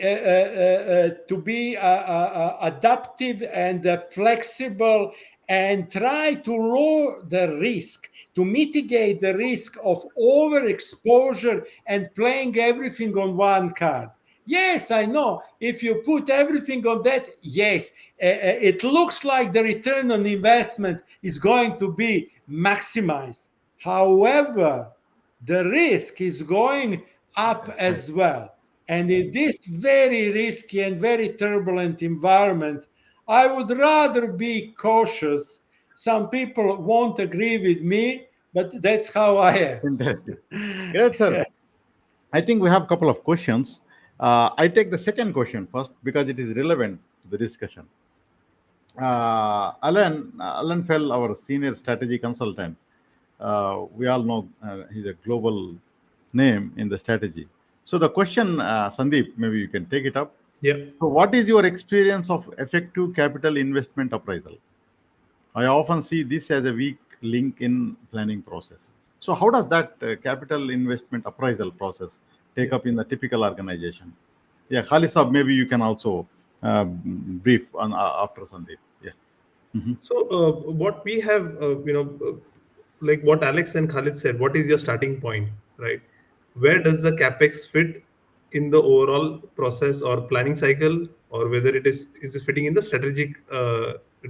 adaptive and flexible, and try to lower the risk, to mitigate the risk of overexposure and playing everything on one card. Yes, I know. If you put everything on that, yes, it looks like the return on investment is going to be maximized. However, the risk is going up as well. And in this very risky and very turbulent environment, I would rather be cautious. Some people won't agree with me, but that's how I am. Fantastic. Great, sir. Yeah. I think we have a couple of questions. I take the second question first because it is relevant to the discussion. Alan Fell, our senior strategy consultant, we all know he's a global name in the strategy. So the question, Sandeep, maybe you can take it up. Yeah. So what is your experience of effective capital investment appraisal? I often see this as a weak link in planning process. So how does that capital investment appraisal process take up in the typical organization? Yeah, Khalid Saab, maybe you can also brief on after Sandeep. Yeah. Mm-hmm. So what we have, like what Alex and Khalid said, what is your starting point, right? Where does the capex fit in the overall process or planning cycle, or whether it is fitting in the strategic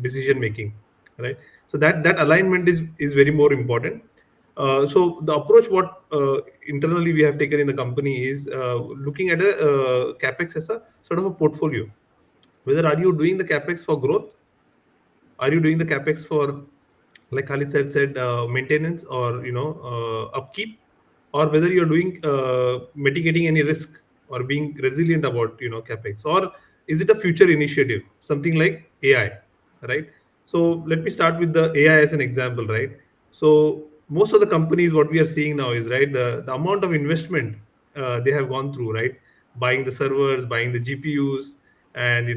decision making, right? So that alignment is very more important. So the approach what internally we have taken in the company is looking at a capex as a sort of a portfolio. Whether are you doing the capex for growth, are you doing the capex for, like Khalid said, maintenance or upkeep, or whether you're doing mitigating any risk or being resilient about capex, or is it a future initiative, something like AI, right? So let me start with the AI as an example, right? So most of the companies, what we are seeing now is, right, the amount of investment they have gone through, right? Buying the servers, buying the GPUs, and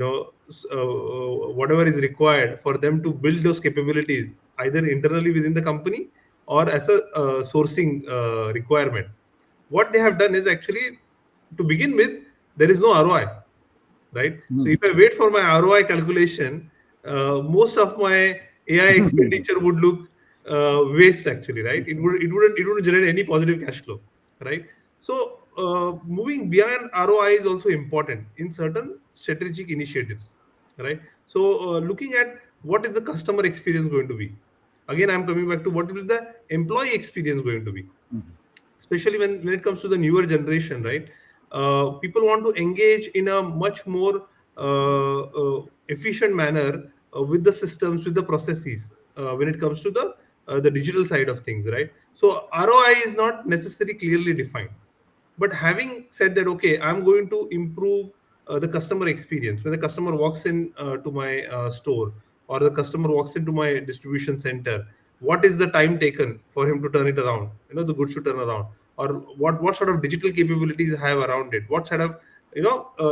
whatever is required for them to build those capabilities either internally within the company or as a sourcing requirement. What they have done is actually, to begin with, there is no ROI, right? So if I wait for my ROI calculation, most of my AI expenditure would look waste actually, right? It wouldn't generate any positive cash flow, right? So moving beyond ROI is also important in certain strategic initiatives, right? So looking at what is the customer experience going to be. Again, I'm coming back to what will the employee experience going to be, especially when it comes to the newer generation, right? People want to engage in a much more efficient manner with the systems, with the processes, when it comes to the digital side of things, right? So ROI is not necessarily clearly defined, but having said that, okay, I'm going to improve the customer experience when the customer walks in to my store, or the customer walks into my distribution center. What is the time taken for him to turn it around, the goods to turn around, or what sort of digital capabilities I have around it, what sort of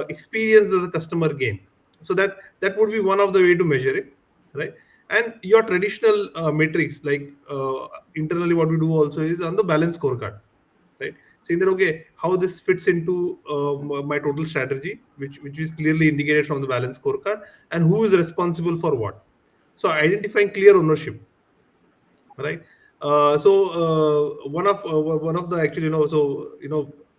experience does the customer gain. So that would be one of the way to measure it, right? And your traditional metrics, like internally what we do also is on the balance scorecard, right? Saying that, okay, how this fits into my total strategy, which is clearly indicated from the balance scorecard, and who is responsible for what. So identifying clear ownership, right? One of the actually,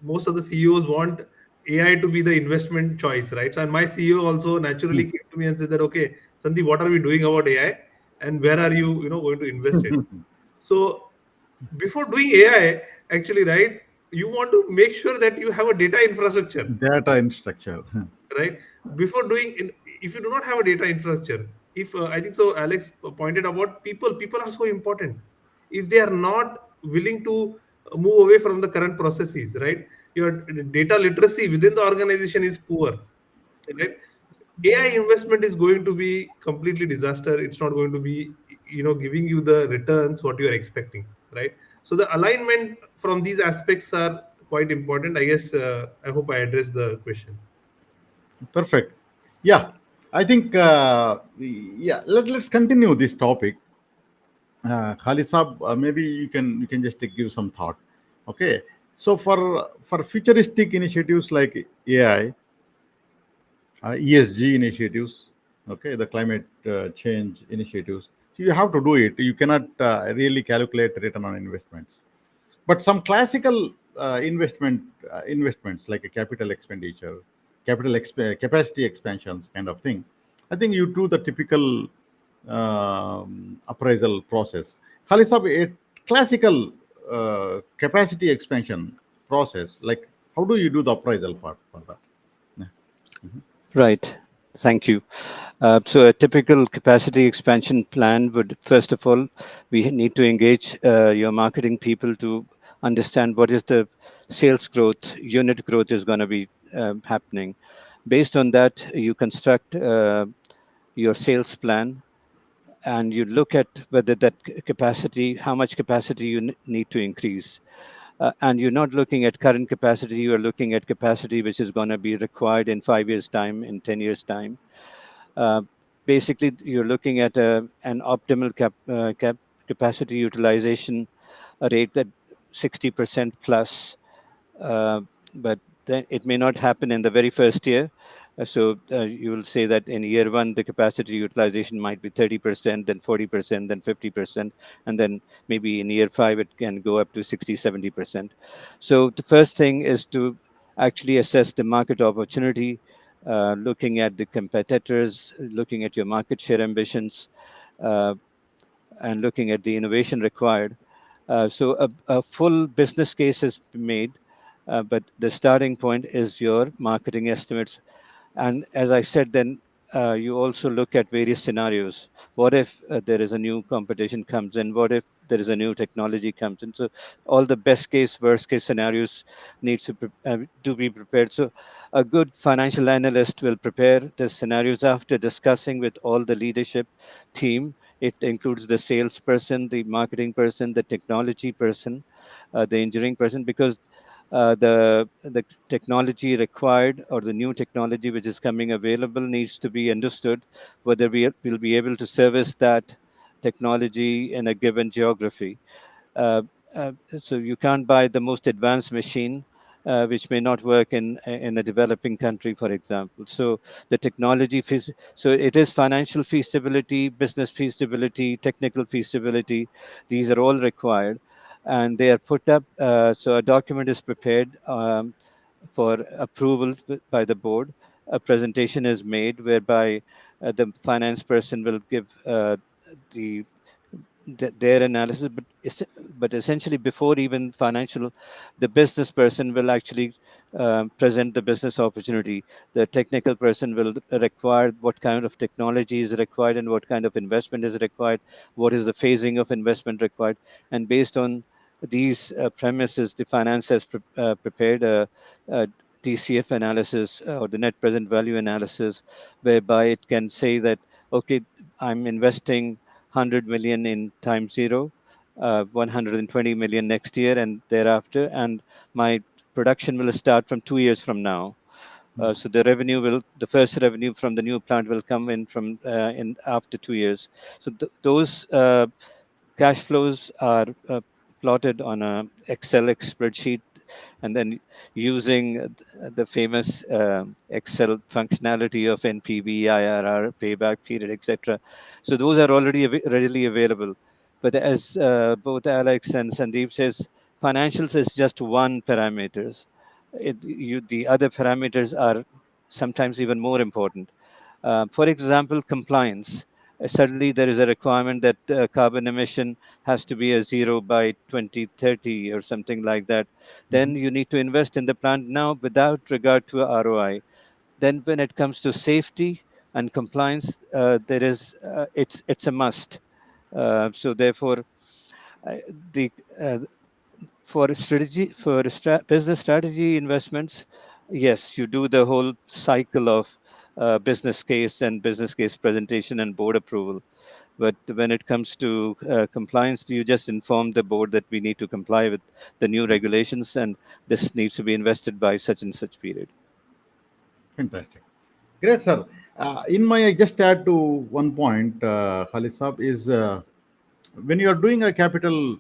most of the CEOs want AI to be the investment choice, right? So, and my CEO also naturally came to me and said that, okay, Sandeep, what are we doing about AI, and where are you, going to invest it? So before doing AI, actually, right, you want to make sure that you have a data infrastructure, Data in structure. right? Before doing, if you do not have a data infrastructure, if I think so, Alex pointed about people are so important. If they are not willing to move away from the current processes, right? Your data literacy within the organization is poor, right? AI investment is going to be completely disaster. It's not going to be, giving you the returns what you are expecting, right? So the alignment from these aspects are quite important. I guess I hope I addressed the question. Perfect. Yeah, I think, yeah, let's continue this topic. Khalid Saab, maybe you can just give some thought. Okay, so for futuristic initiatives like AI, ESG initiatives, okay, the climate change initiatives, you have to do it. You cannot really calculate return on investments. But some classical investments like a capital expenditure, capacity expansions kind of thing, I think you do the typical appraisal process. Khalid Saab, a classical capacity expansion process, like how do you do the appraisal part for that? Yeah. Right. Thank you. So a typical capacity expansion plan would, first of all, we need to engage your marketing people to understand what is the sales growth, unit growth is going to be happening. Based on that, you construct your sales plan, and you look at whether that capacity, how much capacity you need to increase. And you're not looking at current capacity, you are looking at capacity which is going to be required in 5 years' time, in 10 years' time. Uh, Basically, you're looking at an optimal capacity utilization rate that 60% plus, uh, but then it may not happen in the very first year. So you will say that in year one, the capacity utilization might be 30%, then 40%, then 50%, and then maybe in year five, it can go up to 60, 70%. So the first thing is to actually assess the market opportunity, looking at the competitors, looking at your market share ambitions, uh, and looking at the innovation required. So a full business case is made, but the starting point is your marketing estimates. And as I said, then you also look at various scenarios. What if there is a new competition comes in? What if there is a new technology comes in? So all the best case, worst case scenarios needs to be prepared. So a good financial analyst will prepare the scenarios after discussing with all the leadership team. It includes the salesperson, the marketing person, the technology person, the engineering person, because the technology required or the new technology which is coming available needs to be understood, whether we will be able to service that technology in a given geography. uh, so you can't buy the most advanced machine which may not work in a developing country, for example. So the so it is financial feasibility, business feasibility, technical feasibility. These are all required, and they are put up. So a document is prepared for approval by the board. A presentation is made whereby the finance person will give the their analysis, but essentially before even financial, the business person will actually present the business opportunity. The technical person will require what kind of technology is required and what kind of investment is required, what is the phasing of investment required, and based on these premises, the finance has prepared a DCF analysis or the net present value analysis, whereby it can say that, okay, I'm investing 100 million in time zero, 120 million next year and thereafter, and my production will start from 2 years from now. So the first revenue from the new plant will come in from in after 2 years. So those cash flows are plotted on a Excel spreadsheet, and then using the famous Excel functionality of NPV, IRR, payback period, etc. So those are already readily available. But as both Alex and Sandeep says, financials is just one parameters. The other parameters are sometimes even more important. For example, compliance. Suddenly, there is a requirement that carbon emission has to be a zero by 2030 or something like that. Then you need to invest in the plant now without regard to ROI. Then, when it comes to safety and compliance, it's a must. So, therefore, the for business strategy investments, yes, you do the whole cycle of business case and business case presentation and board approval. But when it comes to compliance, you just inform the board that we need to comply with the new regulations and this needs to be invested by such and such period. Fantastic. Great, sir. In my, I just add to one point, Khalid Saab, is when you are doing a capital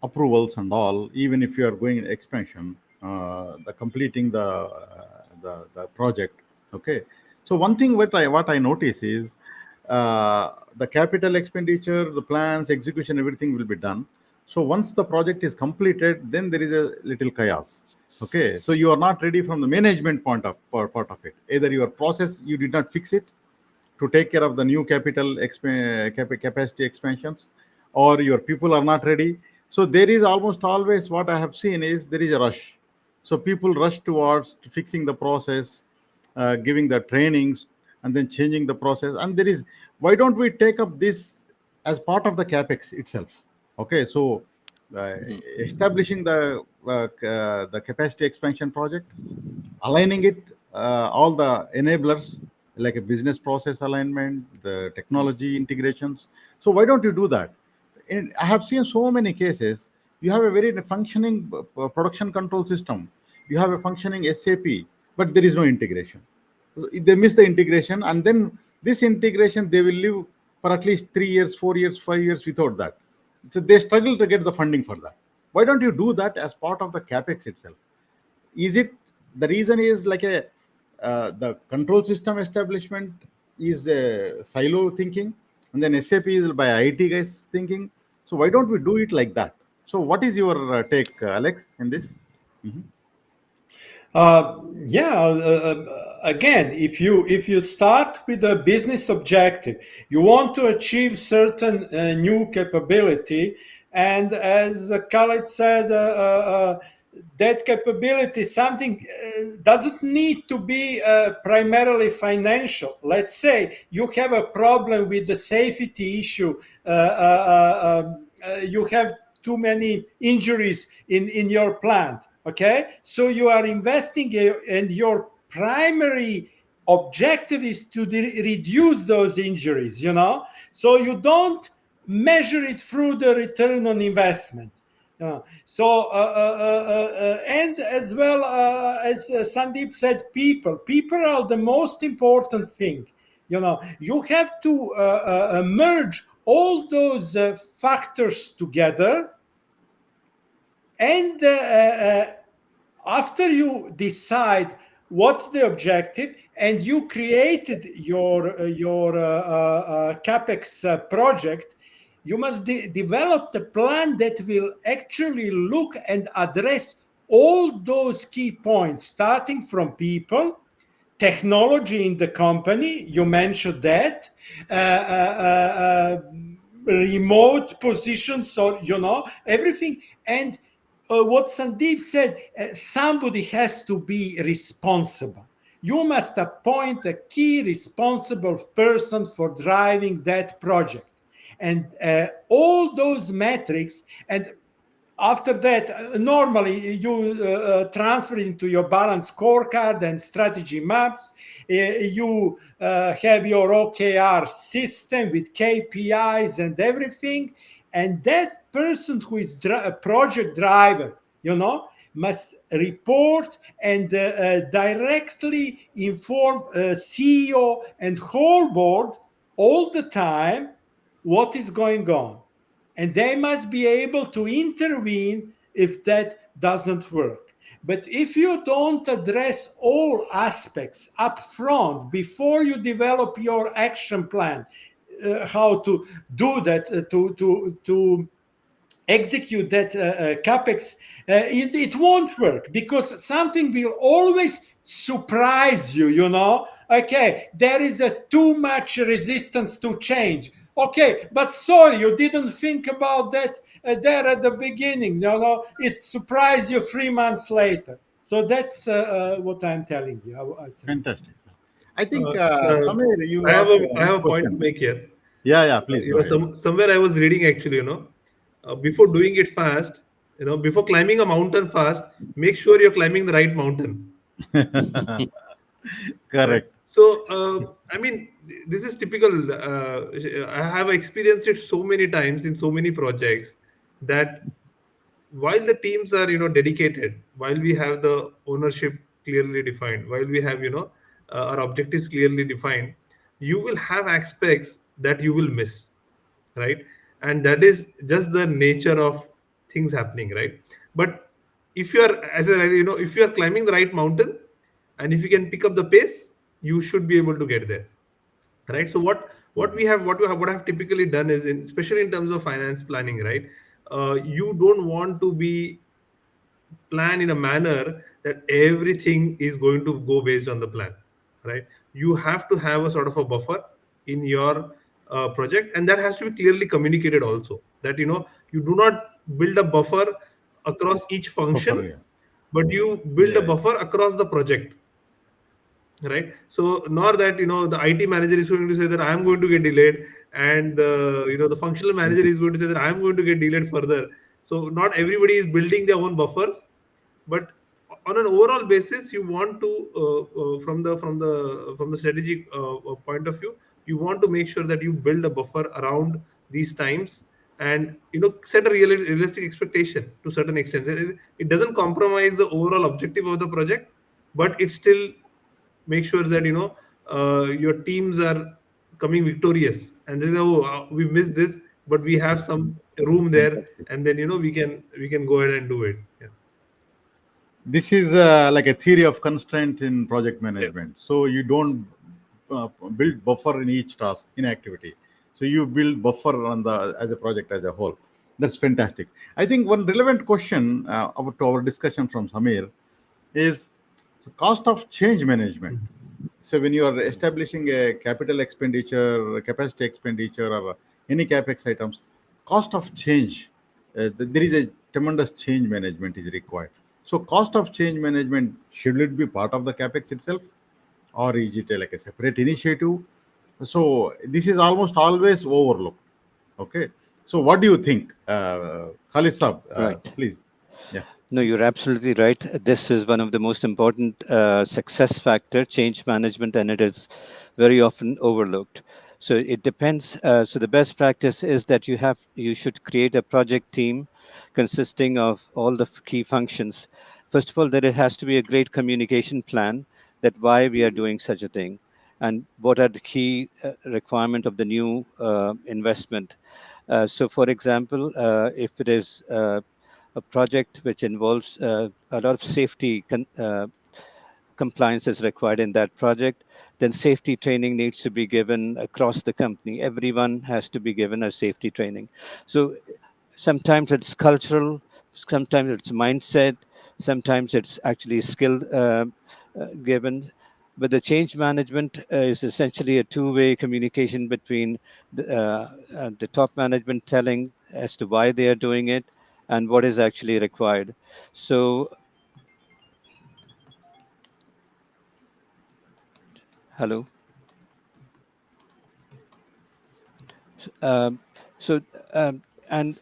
approvals and all, even if you are going in expansion, the completing the project, okay. So one thing what I notice is the capital expenditure, the plans, execution, everything will be done. So once the project is completed, then there is a little chaos. Okay, so you are not ready from the management part of it. Either your process you did not fix it to take care of the new capacity expansions, or your people are not ready. So there is almost always what I have seen is there is a rush. So people rush towards fixing the process, giving the trainings, and then changing the process. And there is, why don't we take up this as part of the capex itself? Okay, so uh, establishing the capacity expansion project, aligning it, all the enablers like a business process alignment, the technology integrations. So why don't you do that? I have seen so many cases. You have a very functioning production control system. You have a functioning SAP, but there is no integration. They miss the integration, and then this integration they will live for at least 3 years, 4 years, 5 years without that. So they struggle to get the funding for that. Why don't you do that as part of the capex itself? Is it, the reason is like a the control system establishment is a silo thinking, and then SAP is by IT guys thinking. So why don't we do it like that? So what is your take, Alex, in this? Mhm. Yeah. Again, if you start with a business objective, you want to achieve certain new capability, and as Khaled said, that capability something doesn't need to be primarily financial. Let's say you have a problem with the safety issue. You have too many injuries in your plant. Okay, so you are investing, and your primary objective is to reduce those injuries, so you don't measure it through the return on investment. And as well, as Sandeep said, people are the most important thing. You have to merge all those factors together, and after you decide what's the objective, and you created your capex project, you must develop the plan that will actually look and address all those key points, starting from people, technology in the company, you mentioned that, uh, uh, uh, remote positions, or everything. And what Sandeep said, somebody has to be responsible. You must appoint a key responsible person for driving that project, and all those metrics. And after that, normally you transfer into your balance scorecard and strategy maps. You have your OKR system with KPIs and everything. And that person who is a project driver, must report and directly inform CEO and whole board all the time what is going on, and they must be able to intervene if that doesn't work. But if you don't address all aspects up front before you develop your action plan, how to do that, to execute that capex, it won't work, because something will always surprise you. Okay, there is a too much resistance to change. Okay, but sorry, you didn't think about that there at the beginning. It surprised you 3 months later. So that's what I'm telling you. I think. Fantastic. I think Uh, Samir, you I have asked a I one have a point to question. make here. Yeah, please go ahead. Somewhere I was reading actually, before doing it fast, before climbing a mountain fast, make sure you're climbing the right mountain, right? Correct. So, I mean, this is typical. I have experienced it so many times in so many projects that while the teams are dedicated, while we have the ownership clearly defined, while we have our objectives clearly defined, you will have aspects that you will miss, right? And that is just the nature of things happening, right? But if you are, as I said, if you are climbing the right mountain, and if you can pick up the pace, you should be able to get there, right? So what I've typically done is, especially in terms of finance planning, right? You don't want to be plan in a manner that everything is going to go based on the plan, right? You have to have a sort of a buffer in your project, and that has to be clearly communicated also, that you do not build a buffer across each Buffer, function, yeah. but you build a Yeah. buffer across the project, right? So nor that the IT manager is going to say that I am going to get delayed, and the functional manager is going to say that I am going to get delayed further. So not everybody is building their own buffers, but on an overall basis, you want to from the strategic point of view, you want to make sure that you build a buffer around these times, and set a realistic expectation to certain extent. It doesn't compromise the overall objective of the project, but it still make sure that your teams are coming victorious, and they say, oh, we missed this, but we have some room there, Fantastic. and then we can go ahead and do it. Yeah. This is like a theory of constraint in project Yeah. management. So you don't build buffer in each task in activity. So you build buffer on the as a project as a whole. That's fantastic. I think one relevant question to our discussion from Samir is So cost of change management. Mhm. So when you are establishing a capital expenditure, capacity expenditure, or any capex items, cost of change, there is a tremendous change management is required. So cost of change management, should it be part of the capex itself, or is it like a separate initiative? So this is almost always overlooked. Okay. So what do you think, Khalid Saab? Right. Please. Yeah. No, you're absolutely right. This is one of the most important success factor, change management, and it is very often overlooked. So it depends. So the best practice is that you should create a project team consisting of all the key functions. First of all, that it has to be a great communication plan, that why we are doing such a thing, and what are the key requirement of the new investment. So, for example, if it is a project which involves a lot of safety compliance is required in that project, then safety training needs to be given across the company. Everyone has to be given a safety training. So sometimes it's cultural, sometimes it's mindset, sometimes it's actually skill given. But the change management is essentially a two-way communication between the top management telling as to why they are doing it and what is actually required. So, hello. Um, so, and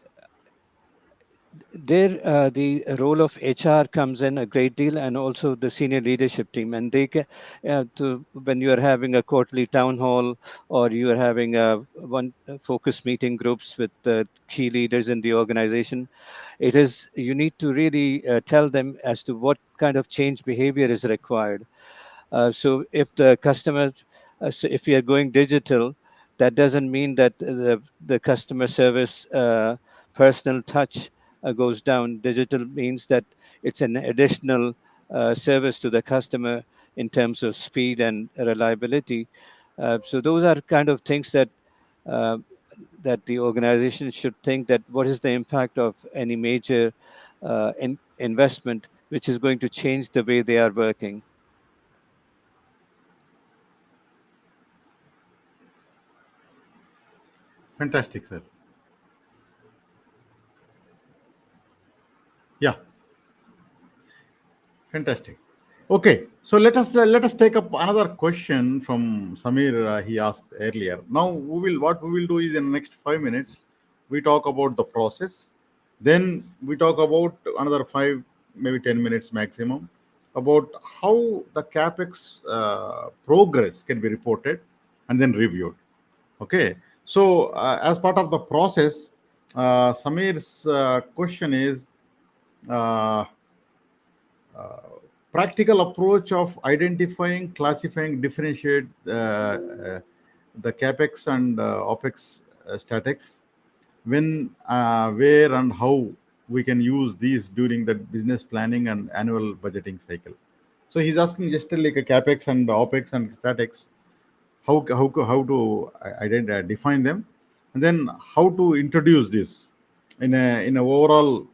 there the role of HR comes in a great deal, and also the senior leadership team. And they can, when you are having a quarterly town hall, or you are having a one focus meeting groups with the key leaders in the organization, it is you need to really tell them as to what kind of change behavior is required. So if the customer, so if we are going digital, that doesn't mean that the customer service personal touch goes down. Digital means that it's an additional service to the customer in terms of speed and reliability. So those are kind of things that uh, that the organization should think, that what is the impact of any major investment which is going to change the way they are working. Fantastic, sir. Yeah. Fantastic. Okay, so let us take up another question from Samir. He asked earlier. Now we will do is in the next 5 minutes, we talk about the process. Then we talk about another 5 maybe 10 minutes maximum about how the capex progress can be reported and then reviewed. Okay, so as part of the process, Samir's question is. Uh, Practical approach of identifying, classifying, differentiate the capex and opex statics, when, where, and how we can use these during the business planning and annual budgeting cycle. So he's asking just like a capex and opex and statics, how to define them, and then how to introduce this in a overall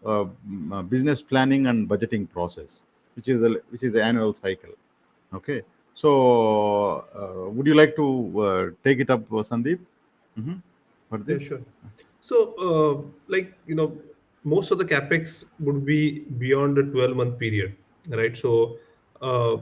business planning and budgeting process, which is the annual cycle. Okay, so would you like to take it up, Sandeep? Hmm. For Yeah, this. sure. So, like, most of the capex would be beyond a 12-month period, right? So, uh,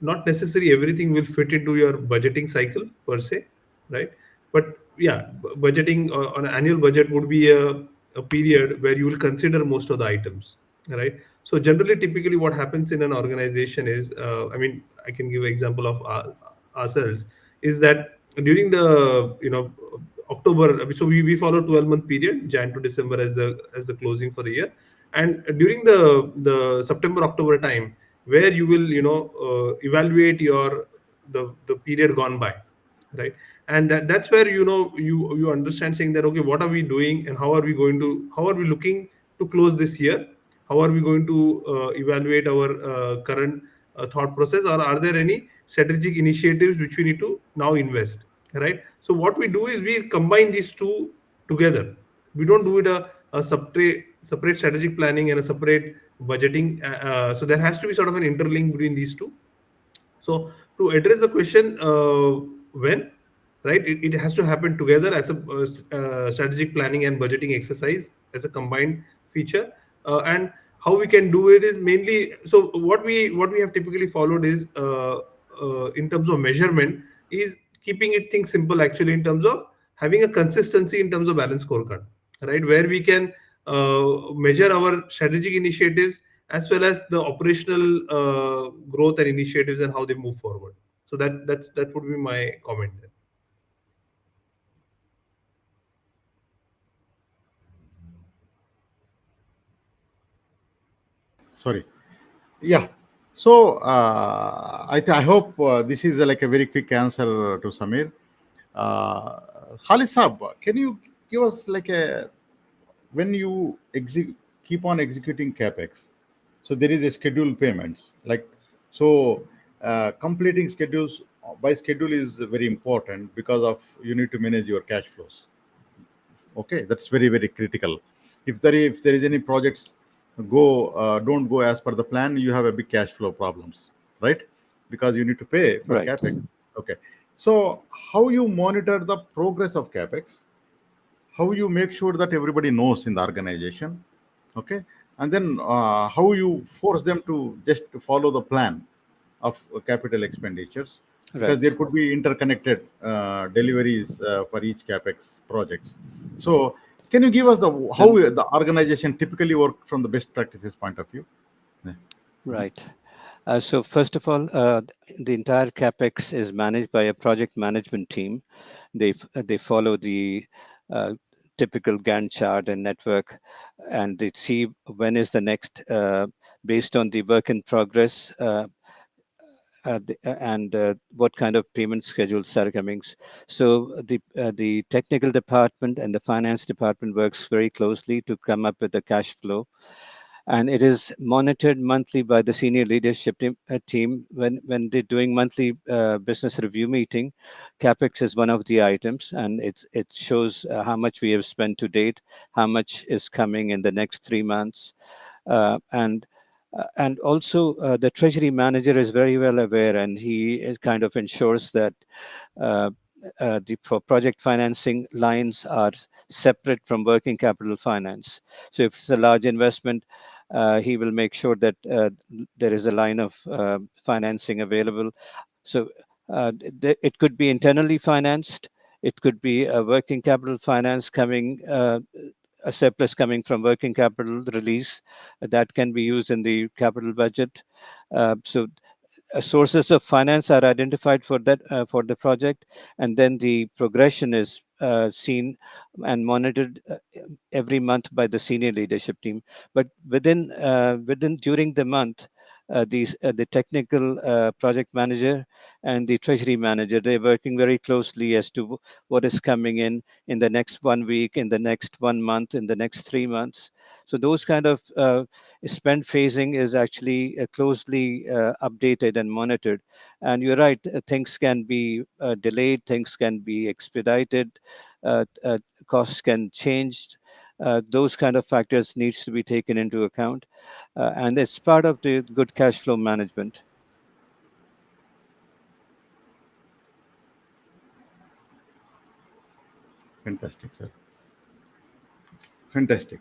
not necessarily everything will fit into your budgeting cycle per se, right? But yeah, budgeting on an annual budget would be a period where you will consider most of the items, right? So, generally, typically, what happens in an organization is, I mean, I can give an example of ourselves, is that during the October, so we follow 12-month period, Jan to December as the closing for the year, and during the September October time, where you will evaluate the period gone by, right? And that's where you understand, saying that, okay, what are we doing, and how are we looking to close this year? How are we going to evaluate our current thought process, or are there any strategic initiatives which we need to now invest, right? So what we do is we combine these two together. We don't do it a separate strategic planning and a separate budgeting. So there has to be sort of an interlink between these two, So to address the question, when, right, it has to happen together as a strategic planning and budgeting exercise as a combined feature. And how we can do it is mainly, so what we have typically followed is, in terms of measurement, is keeping it things simple actually, in terms of having a consistency in terms of balance scorecard, right, where we can measure our strategic initiatives as well as the operational growth and initiatives and how they move forward. So that would be my comment there. Sorry. Yeah. So I hope this is like a very quick answer to Samir. Uh, Khalid Saab, can you give us like a when you keep on executing capex, so there is a scheduled payments like so completing schedules by schedule is very important because of you need to manage your cash flows. Okay, that's very very critical. If there is any projects don't go as per the plan, you have a big cash flow problems, right? Because you need to pay for Right. capex. Okay, so how you monitor the progress of capex, how you make sure that everybody knows in the organization, okay, and then how you force them to just follow the plan of capital expenditures, because there Right. could be interconnected deliveries for each capex projects. So can you give us the how And the organization typically work from the best practices point of view? Yeah. right. So first of all, the entire capex is managed by a project management team. They follow the uh, typical Gantt chart and network, and they see when is the next, based on the work in progress, and what kind of payment schedules are coming. So the technical department and the finance department works very closely to come up with the cash flow, and it is monitored monthly by the senior leadership team. When they're doing monthly business review meeting, capex is one of the items, and it shows how much we have spent to date, how much is coming in the next 3 months, and also the treasury manager is very well aware, and he is kind of ensures that uh, the for project financing lines are separate from working capital finance. So if it's a large investment, he will make sure that there is a line of financing available. So it could be internally financed. It could be a working capital finance coming, a surplus coming from working capital release that can be used in the capital budget. So sources of finance are identified for that, for the project, and then the progression is seen and monitored every month by the senior leadership team. But within during the month, the technical project manager and the treasury manager, they're working very closely as to what is coming in the next 1 week, in the next 1 month, in the next 3 months. So those kind of spend phasing is actually closely updated and monitored. And you're right, things can be delayed, things can be expedited, costs can change. Those kind of factors needs to be taken into account, and it's part of the good cash flow management. Fantastic, sir. Fantastic.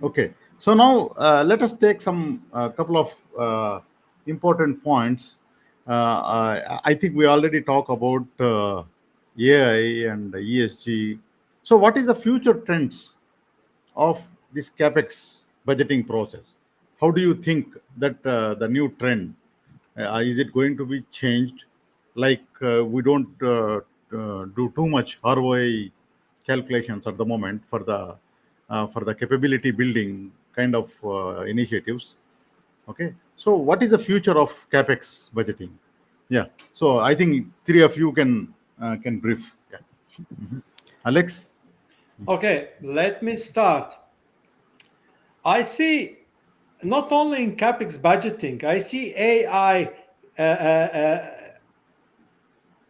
Okay. So now let us take some couple of important points. I think we already talked about AI and ESG. So what is the future trends of this capex budgeting process? How do you think that the new trend is it going to be changed? Like we don't do too much ROI calculations at the moment for the capability building kind of initiatives. Okay, so what is the future of capex budgeting? Yeah, so I think three of you can brief. Yeah, Alex. Okay, let me start. I see not only in CapEx budgeting, I see AI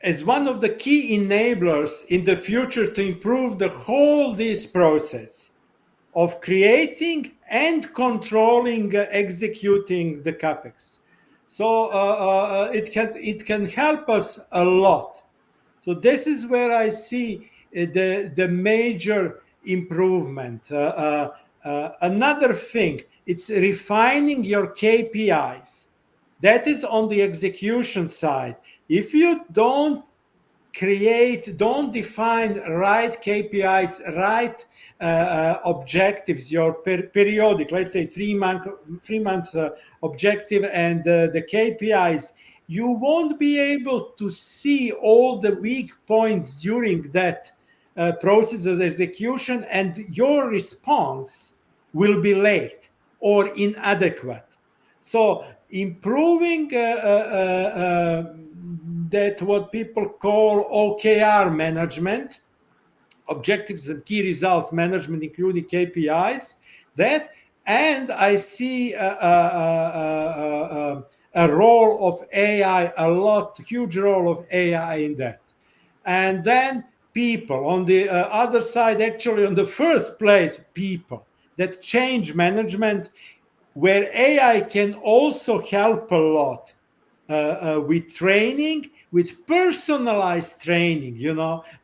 as one of the key enablers in the future to improve the whole this process of creating and controlling, executing the CapEx. So it can help us a lot. So this is where I see the major improvement. Another thing, it's refining your KPIs. That is on the execution side. If you don't define right KPIs, right objectives, your periodic, let's say 3 months objective and the KPIs, you won't be able to see all the weak points during that process of execution, and your response will be late or inadequate. So improving that what people call OKR management, objectives and key results management, including KPIs, that, and I see a role of AI, huge role of AI in that. And then people on the other side, actually on the first place, people, that change management, where AI can also help a lot with training, with personalized training.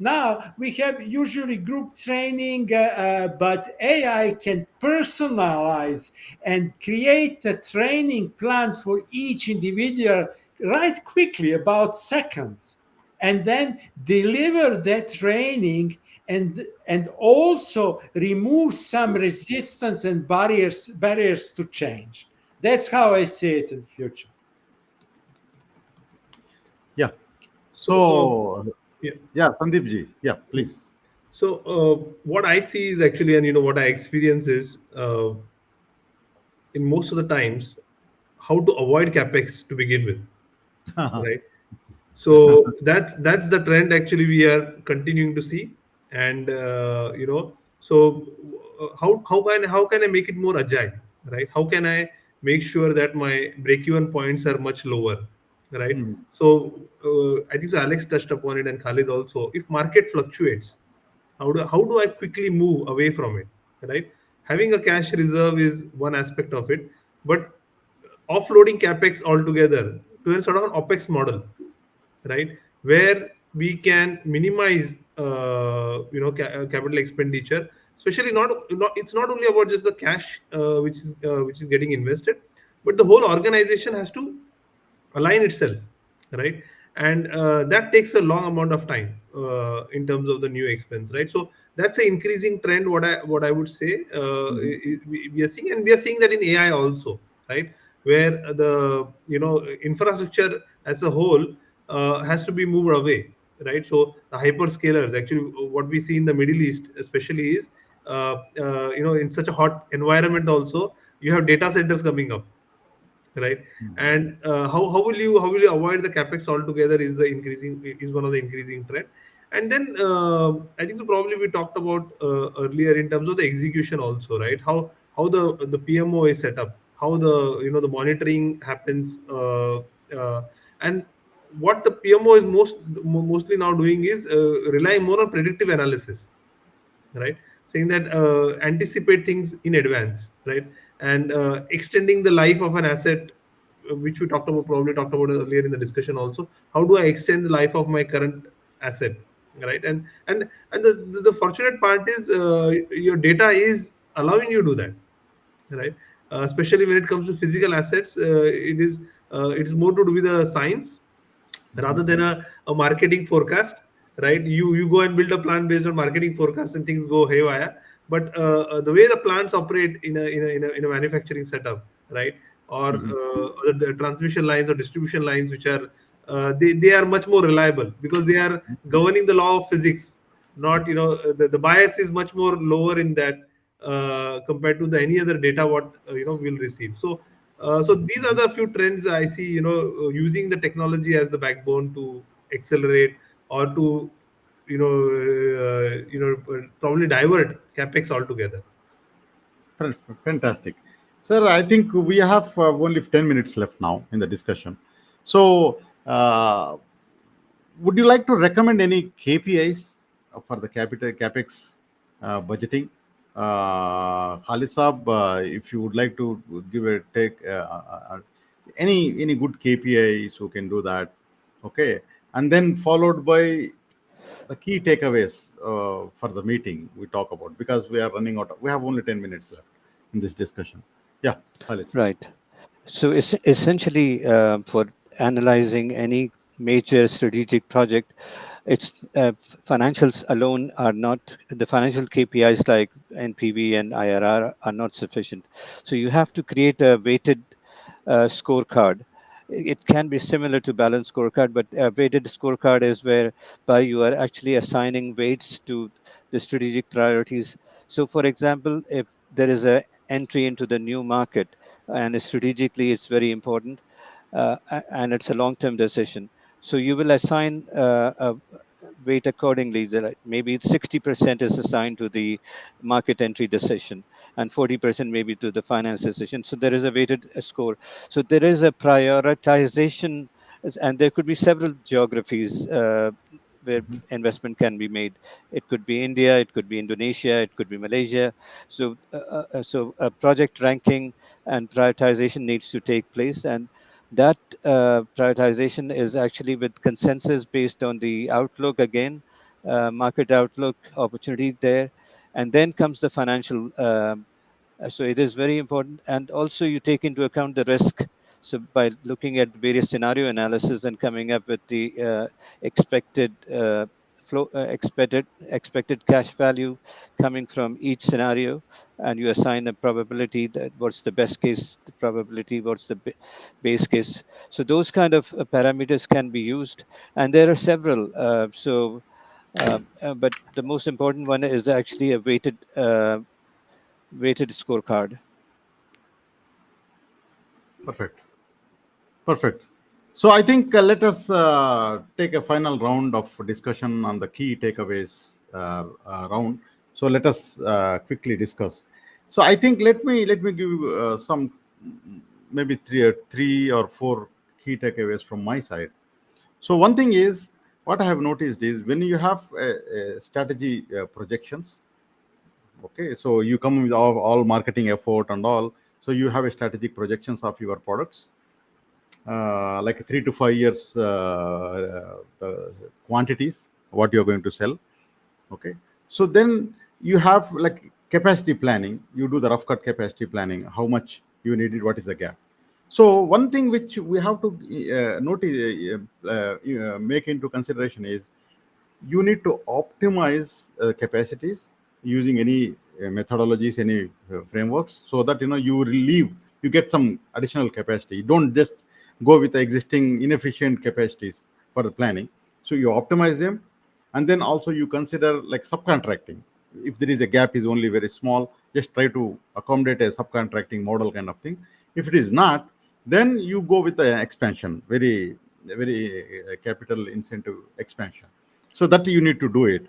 Now we have usually group training, but AI can personalize and create a training plan for each individual right quickly, about seconds, and then deliver that training, and also remove some resistance and barriers to change. That's how I see it in the future. Yeah. So, So, yeah. yeah, Sandeep ji. Yeah, please. So, what I see is actually, and what I experience is, in most of the times, how to avoid capex to begin with, right? So that's the trend actually we are continuing to see. And so how can I make it more agile, right? How can I make sure that my break even points are much lower, right? Mhm. So I think so Alex touched upon it, and Khalid also. If market fluctuates, how do I quickly move away from it, right? Having a cash reserve is one aspect of it, but offloading capex altogether to a sort of an opex model, right, where we can minimize capital expenditure, especially not it's not only about just the cash which is getting invested, but the whole organization has to align itself, right? And that takes a long amount of time in terms of the new expense, right? So that's an increasing trend, what I would say, Mhm. we are seeing, and we are seeing that in AI also, right, where the infrastructure as a whole has to be moved away, right? So the hyperscalers, actually, what we see in the Middle East especially is, in such a hot environment also, you have data centers coming up, right? And how will you avoid the capex altogether is one of the increasing trend. And then I think so probably we talked about earlier in terms of the execution also, right? How the PMO is set up, how the monitoring happens, and what the PMO is mostly now doing is relying more on predictive analysis, right? Saying that anticipate things in advance, right? And extending the life of an asset, which we talked about earlier in the discussion also. How do I extend the life of my current asset, right? And the fortunate part is, your data is allowing you to do that, right? Especially when it comes to physical assets, it's more to do with the science rather than a marketing forecast, right? You go and build a plan based on marketing forecast, and things go haywire. But the way the plants operate in a manufacturing setup, right? Or Mhm. the transmission lines or distribution lines, which are they are much more reliable because they are governing the law of physics. Not, the bias is much more lower in that, compared to the any other data what we'll receive. So these are the few trends I see, using the technology as the backbone to accelerate, or to, probably divert capex altogether. Fantastic. Sir, I think we have only 10 minutes left now in the discussion. So, would you like to recommend any KPIs for the capital capex budgeting? Khalid Saab, if you would like to give a take any good KPIs who can do that. Okay, and then followed by the key takeaways for the meeting we talk about, because we are running out. We have only 10 minutes left in this discussion. Yeah, Alice. Right. So essentially, for analyzing any major strategic project, it's financials alone are not the financial KPIs like NPV and IRR are not sufficient. So you have to create a weighted scorecard. It can be similar to balanced scorecard, but a weighted scorecard is whereby you are actually assigning weights to the strategic priorities. So, for example, if there is a entry into the new market and strategically it's very important, and it's a long-term decision, so you will assign a weight accordingly. Maybe it's 60% is assigned to the market entry decision and 40% maybe to the finance decision. So there is a weighted score. So there is a prioritization, and there could be several geographies where investment can be made. It could be India, it could be Indonesia, it could be Malaysia. So project ranking and prioritization needs to take place, and that prioritization is actually with consensus based on the outlook again, market outlook, opportunity there, and then comes the financial. So it is very important, and also you take into account the risk. So by looking at various scenario analysis and coming up with the expected flow, expected cash value coming from each scenario, and you assign a probability that what's the best case the probability, what's the base case. So those kind of parameters can be used, and there are several. But the most important one is actually a weighted scorecard. Perfect. Perfect. So I think let us take a final round of discussion on the key takeaways round. So let us quickly discuss. So I think let me give you some, maybe three or four key takeaways from my side. So one thing is, what I have noticed is, when you have strategy projections, okay, so you come with all marketing effort and all, so you have a strategic projections of your products, like 3 to 5 years quantities what you're going to sell. Okay, so then you have like capacity planning. You do the rough cut capacity planning, how much you needed, what is the gap. So one thing which we have to notice, make into consideration is, you need to optimize capacities using any methodologies, any frameworks, so that you get some additional capacity. You don't just go with the existing inefficient capacities for the planning. So you optimize them, and then also you consider like subcontracting. If there is a gap is only very small, just try to accommodate a subcontracting model kind of thing. If it is not, then you go with the expansion, very capital incentive expansion. So that you need to do it.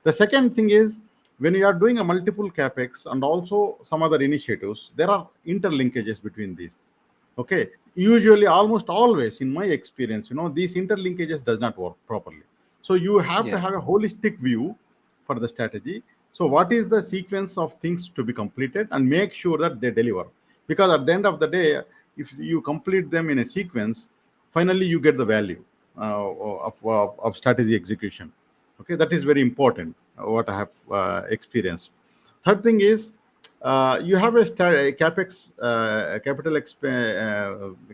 The second thing is, when you are doing a multiple capex and also some other initiatives, there are interlinkages between these. Okay, usually, almost always in my experience, these interlinkages does not work properly. So you have to Yeah. have a holistic view for the strategy. So what is the sequence of things to be completed, and make sure that they deliver, because at the end of the day, if you complete them in a sequence, finally you get the value of strategy execution. Okay, that is very important, what I have experienced. Third thing is, you have a capex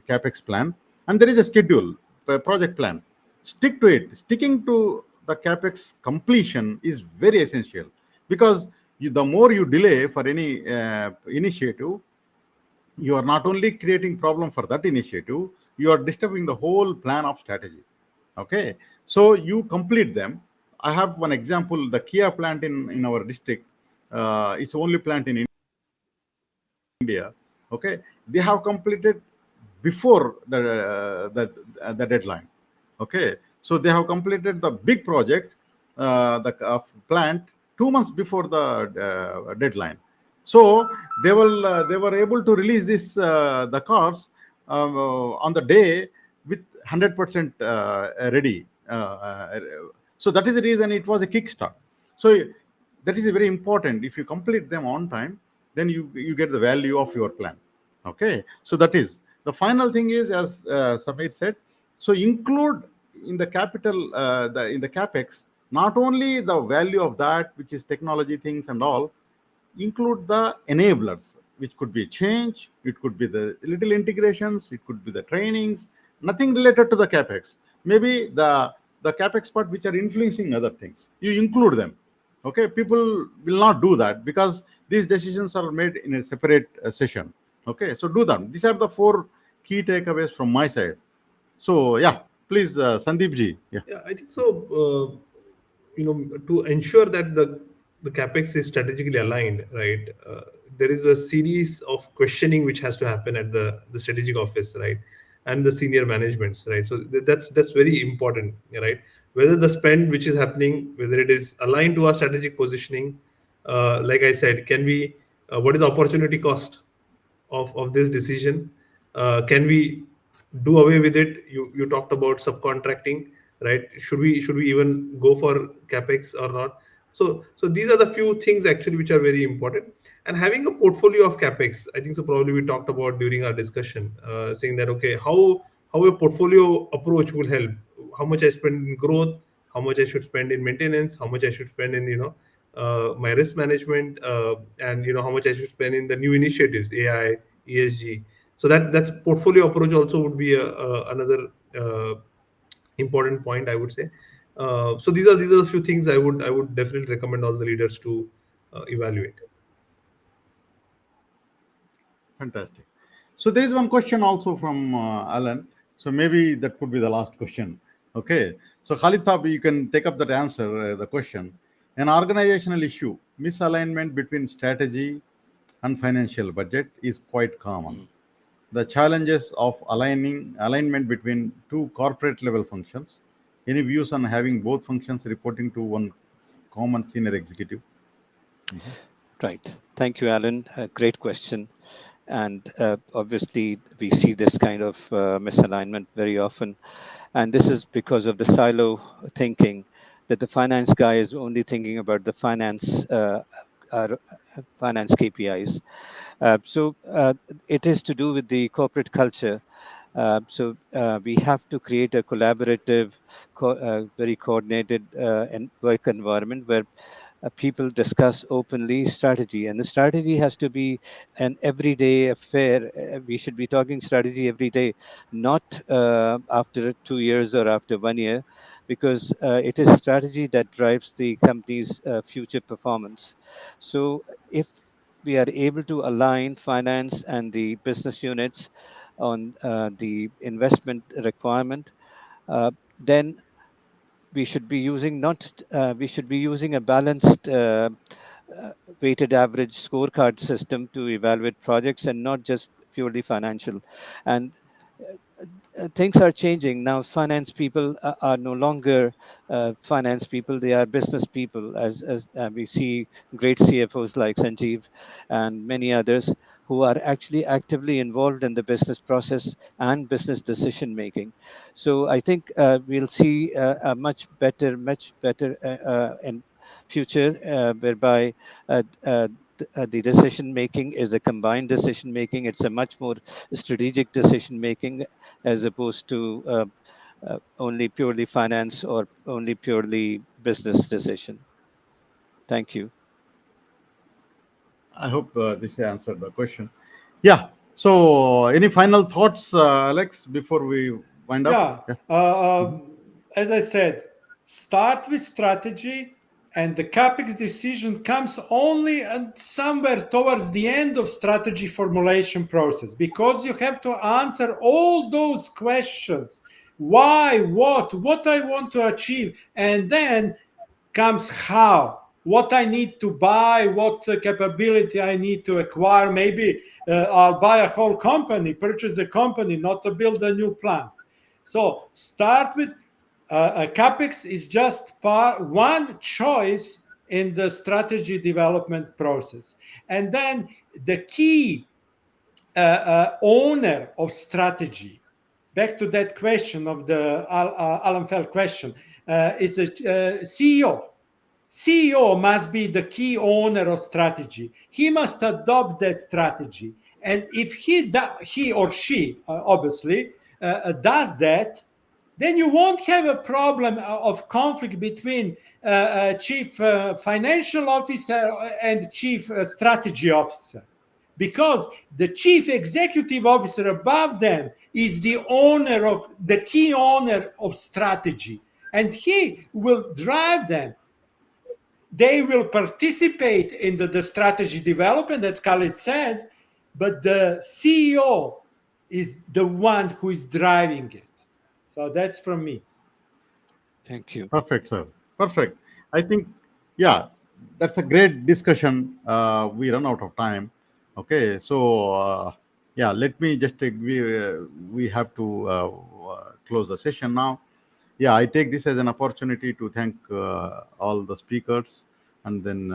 capex plan, and there is a schedule, a project plan. Stick to it. Sticking to the capex completion is very essential, because the more you delay for any initiative, you are not only creating problem for that initiative, you are disturbing the whole plan of strategy. Okay, so you complete them. I have one example: the Kia plant in our district. It's the only plant in India. Okay, they have completed before the deadline. Okay, so they have completed the big project, the plant 2 months before the deadline. So they were able to release the cars on the day with 100% ready. So that is the reason it was a kickstart. So that is very important. If you complete them on time, then you get the value of your plan. Okay, so that is. The final thing is, as Samir said, so include in the capital, in the capex, not only the value of that, which is technology things and all, include the enablers, which could be change, it could be the little integrations, it could be the trainings, nothing related to the capex. Maybe the capex part which are influencing other things, you include them. Okay, people will not do that because these decisions are made in a separate session. Okay, so do them. These are the four key takeaways from my side. So yeah, please, Sandeep ji. Yeah. Yeah, I think so. To ensure that the capex is strategically aligned, right? There is a series of questioning which has to happen at the strategic office, right, and the senior managements, right. So that's very important, right? Whether the spend which is happening, whether it is aligned to our strategic positioning, like I said, can we, what is the opportunity cost of this decision? Can we do away with it? You talked about subcontracting, right? Should we even go for capex or not? So these are the few things actually which are very important. And having a portfolio of capex, I think so probably we talked about during our discussion, saying that okay, how a portfolio approach will help. How much I spend in growth, how much I should spend in maintenance, how much I should spend in my risk management, and how much I should spend in the new initiatives, AI, ESG. So that's portfolio approach also would be another uh, important point, I would say. So these are the few things I would definitely recommend all the leaders to evaluate. Fantastic. So there is one question also from Alan. So maybe that could be the last question. Okay. So Khalid Thab, you can take up that answer, the question. An organizational issue, misalignment between strategy and financial budget is quite common. The challenges of aligning alignment between two corporate level functions. Any views on having both functions reporting to one common senior executive? Right. Thank you, Alan. Great question. And obviously, we see this kind of misalignment very often. And this is because of the silo thinking, that the finance guy is only thinking about the finance KPIs. So it is to do with the corporate culture. So we have to create a collaborative, very coordinated work environment where people discuss openly strategy, and the strategy has to be an everyday affair. We should be talking strategy every day, not after 2 years or after 1 year, because it is strategy that drives the company's future performance. So if we are able to align finance and the business units on the investment requirement, then we should be using not we should be using a balanced uh, weighted average scorecard system to evaluate projects, and not just purely financial. And things are changing now. Finance people are no longer finance people; they are business people. As we see great CFOs like Sanjeev and many others who are actually actively involved in the business process and business decision making. So I think we'll see a much better in future, whereby the decision making is a combined decision making. It's a much more strategic decision making, as opposed to only purely finance or only purely business decision. Thank you. I hope this answered the question. Yeah. So, any final thoughts, Alex, before we wind up? Yeah. Yeah. As I said, start with strategy, and the capex decision comes only and somewhere towards the end of strategy formulation process, because you have to answer all those questions: why, what I want to achieve, and then comes how, what I need to buy, what capability I need to acquire. Maybe I'll buy a whole company, purchase a company, not to build a new plant. So start with a capex is just one choice in the strategy development process. And then the key owner of strategy, back to that question of the Alan Feld question, is a CEO. CEO must be the key owner of strategy. He must adopt that strategy. And if he or she, obviously, does that, then you won't have a problem of conflict between chief financial officer and chief strategy officer, because the chief executive officer above them is the key owner of strategy, and he will drive them. They will participate in the strategy development, as Khalid said, but the CEO is the one who is driving it. So that's from me. Thank you. Perfect, sir. Perfect. I think, yeah, that's a great discussion. We run out of time. Okay, so yeah, let me just take, we have to close the session now. Yeah, I take this as an opportunity to thank all the speakers and then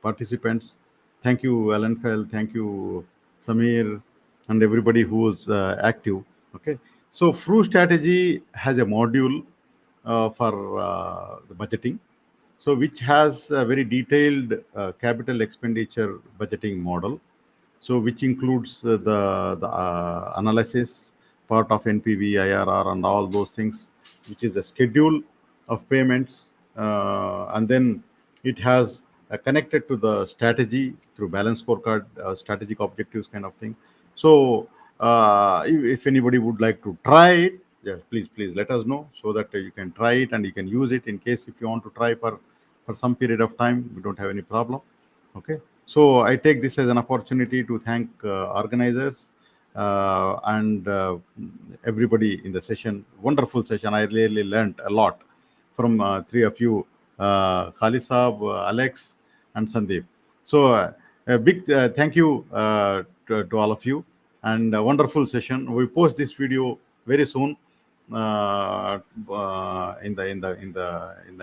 participants. Thank you, Alan Fell. Thank you, Samir, and everybody who was active. Okay, so Fru Strategy has a module for the budgeting, so which has a very detailed capital expenditure budgeting model, so which includes the analysis part of NPV, IRR, and all those things, which is the schedule of payments, and then it has connected to the strategy through balance scorecard, strategic objectives kind of thing. So if anybody would like to try it, yeah, please let us know, so that you can try it and you can use it in case if you want to try for some period of time. We don't have any problem. Okay, so I take this as an opportunity to thank organizers and everybody in the session. Wonderful session. I really learned a lot from three of you, Khalid Saab, Alex, and Sandeep. So a big thank you to all of you, and a wonderful session. We post this video very soon in the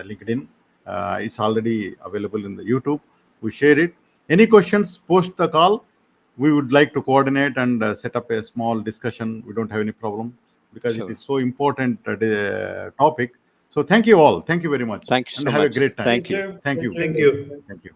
LinkedIn. It's already available in the YouTube. We share it. Any questions? Post the call. We would like to coordinate and set up a small discussion. We don't have any problem because it Sure. is so important topic. So thank you all. Thank you very much, Thank you and so have a much. great time. Thank Thank you. you. Thank you. Thank you. Thank you.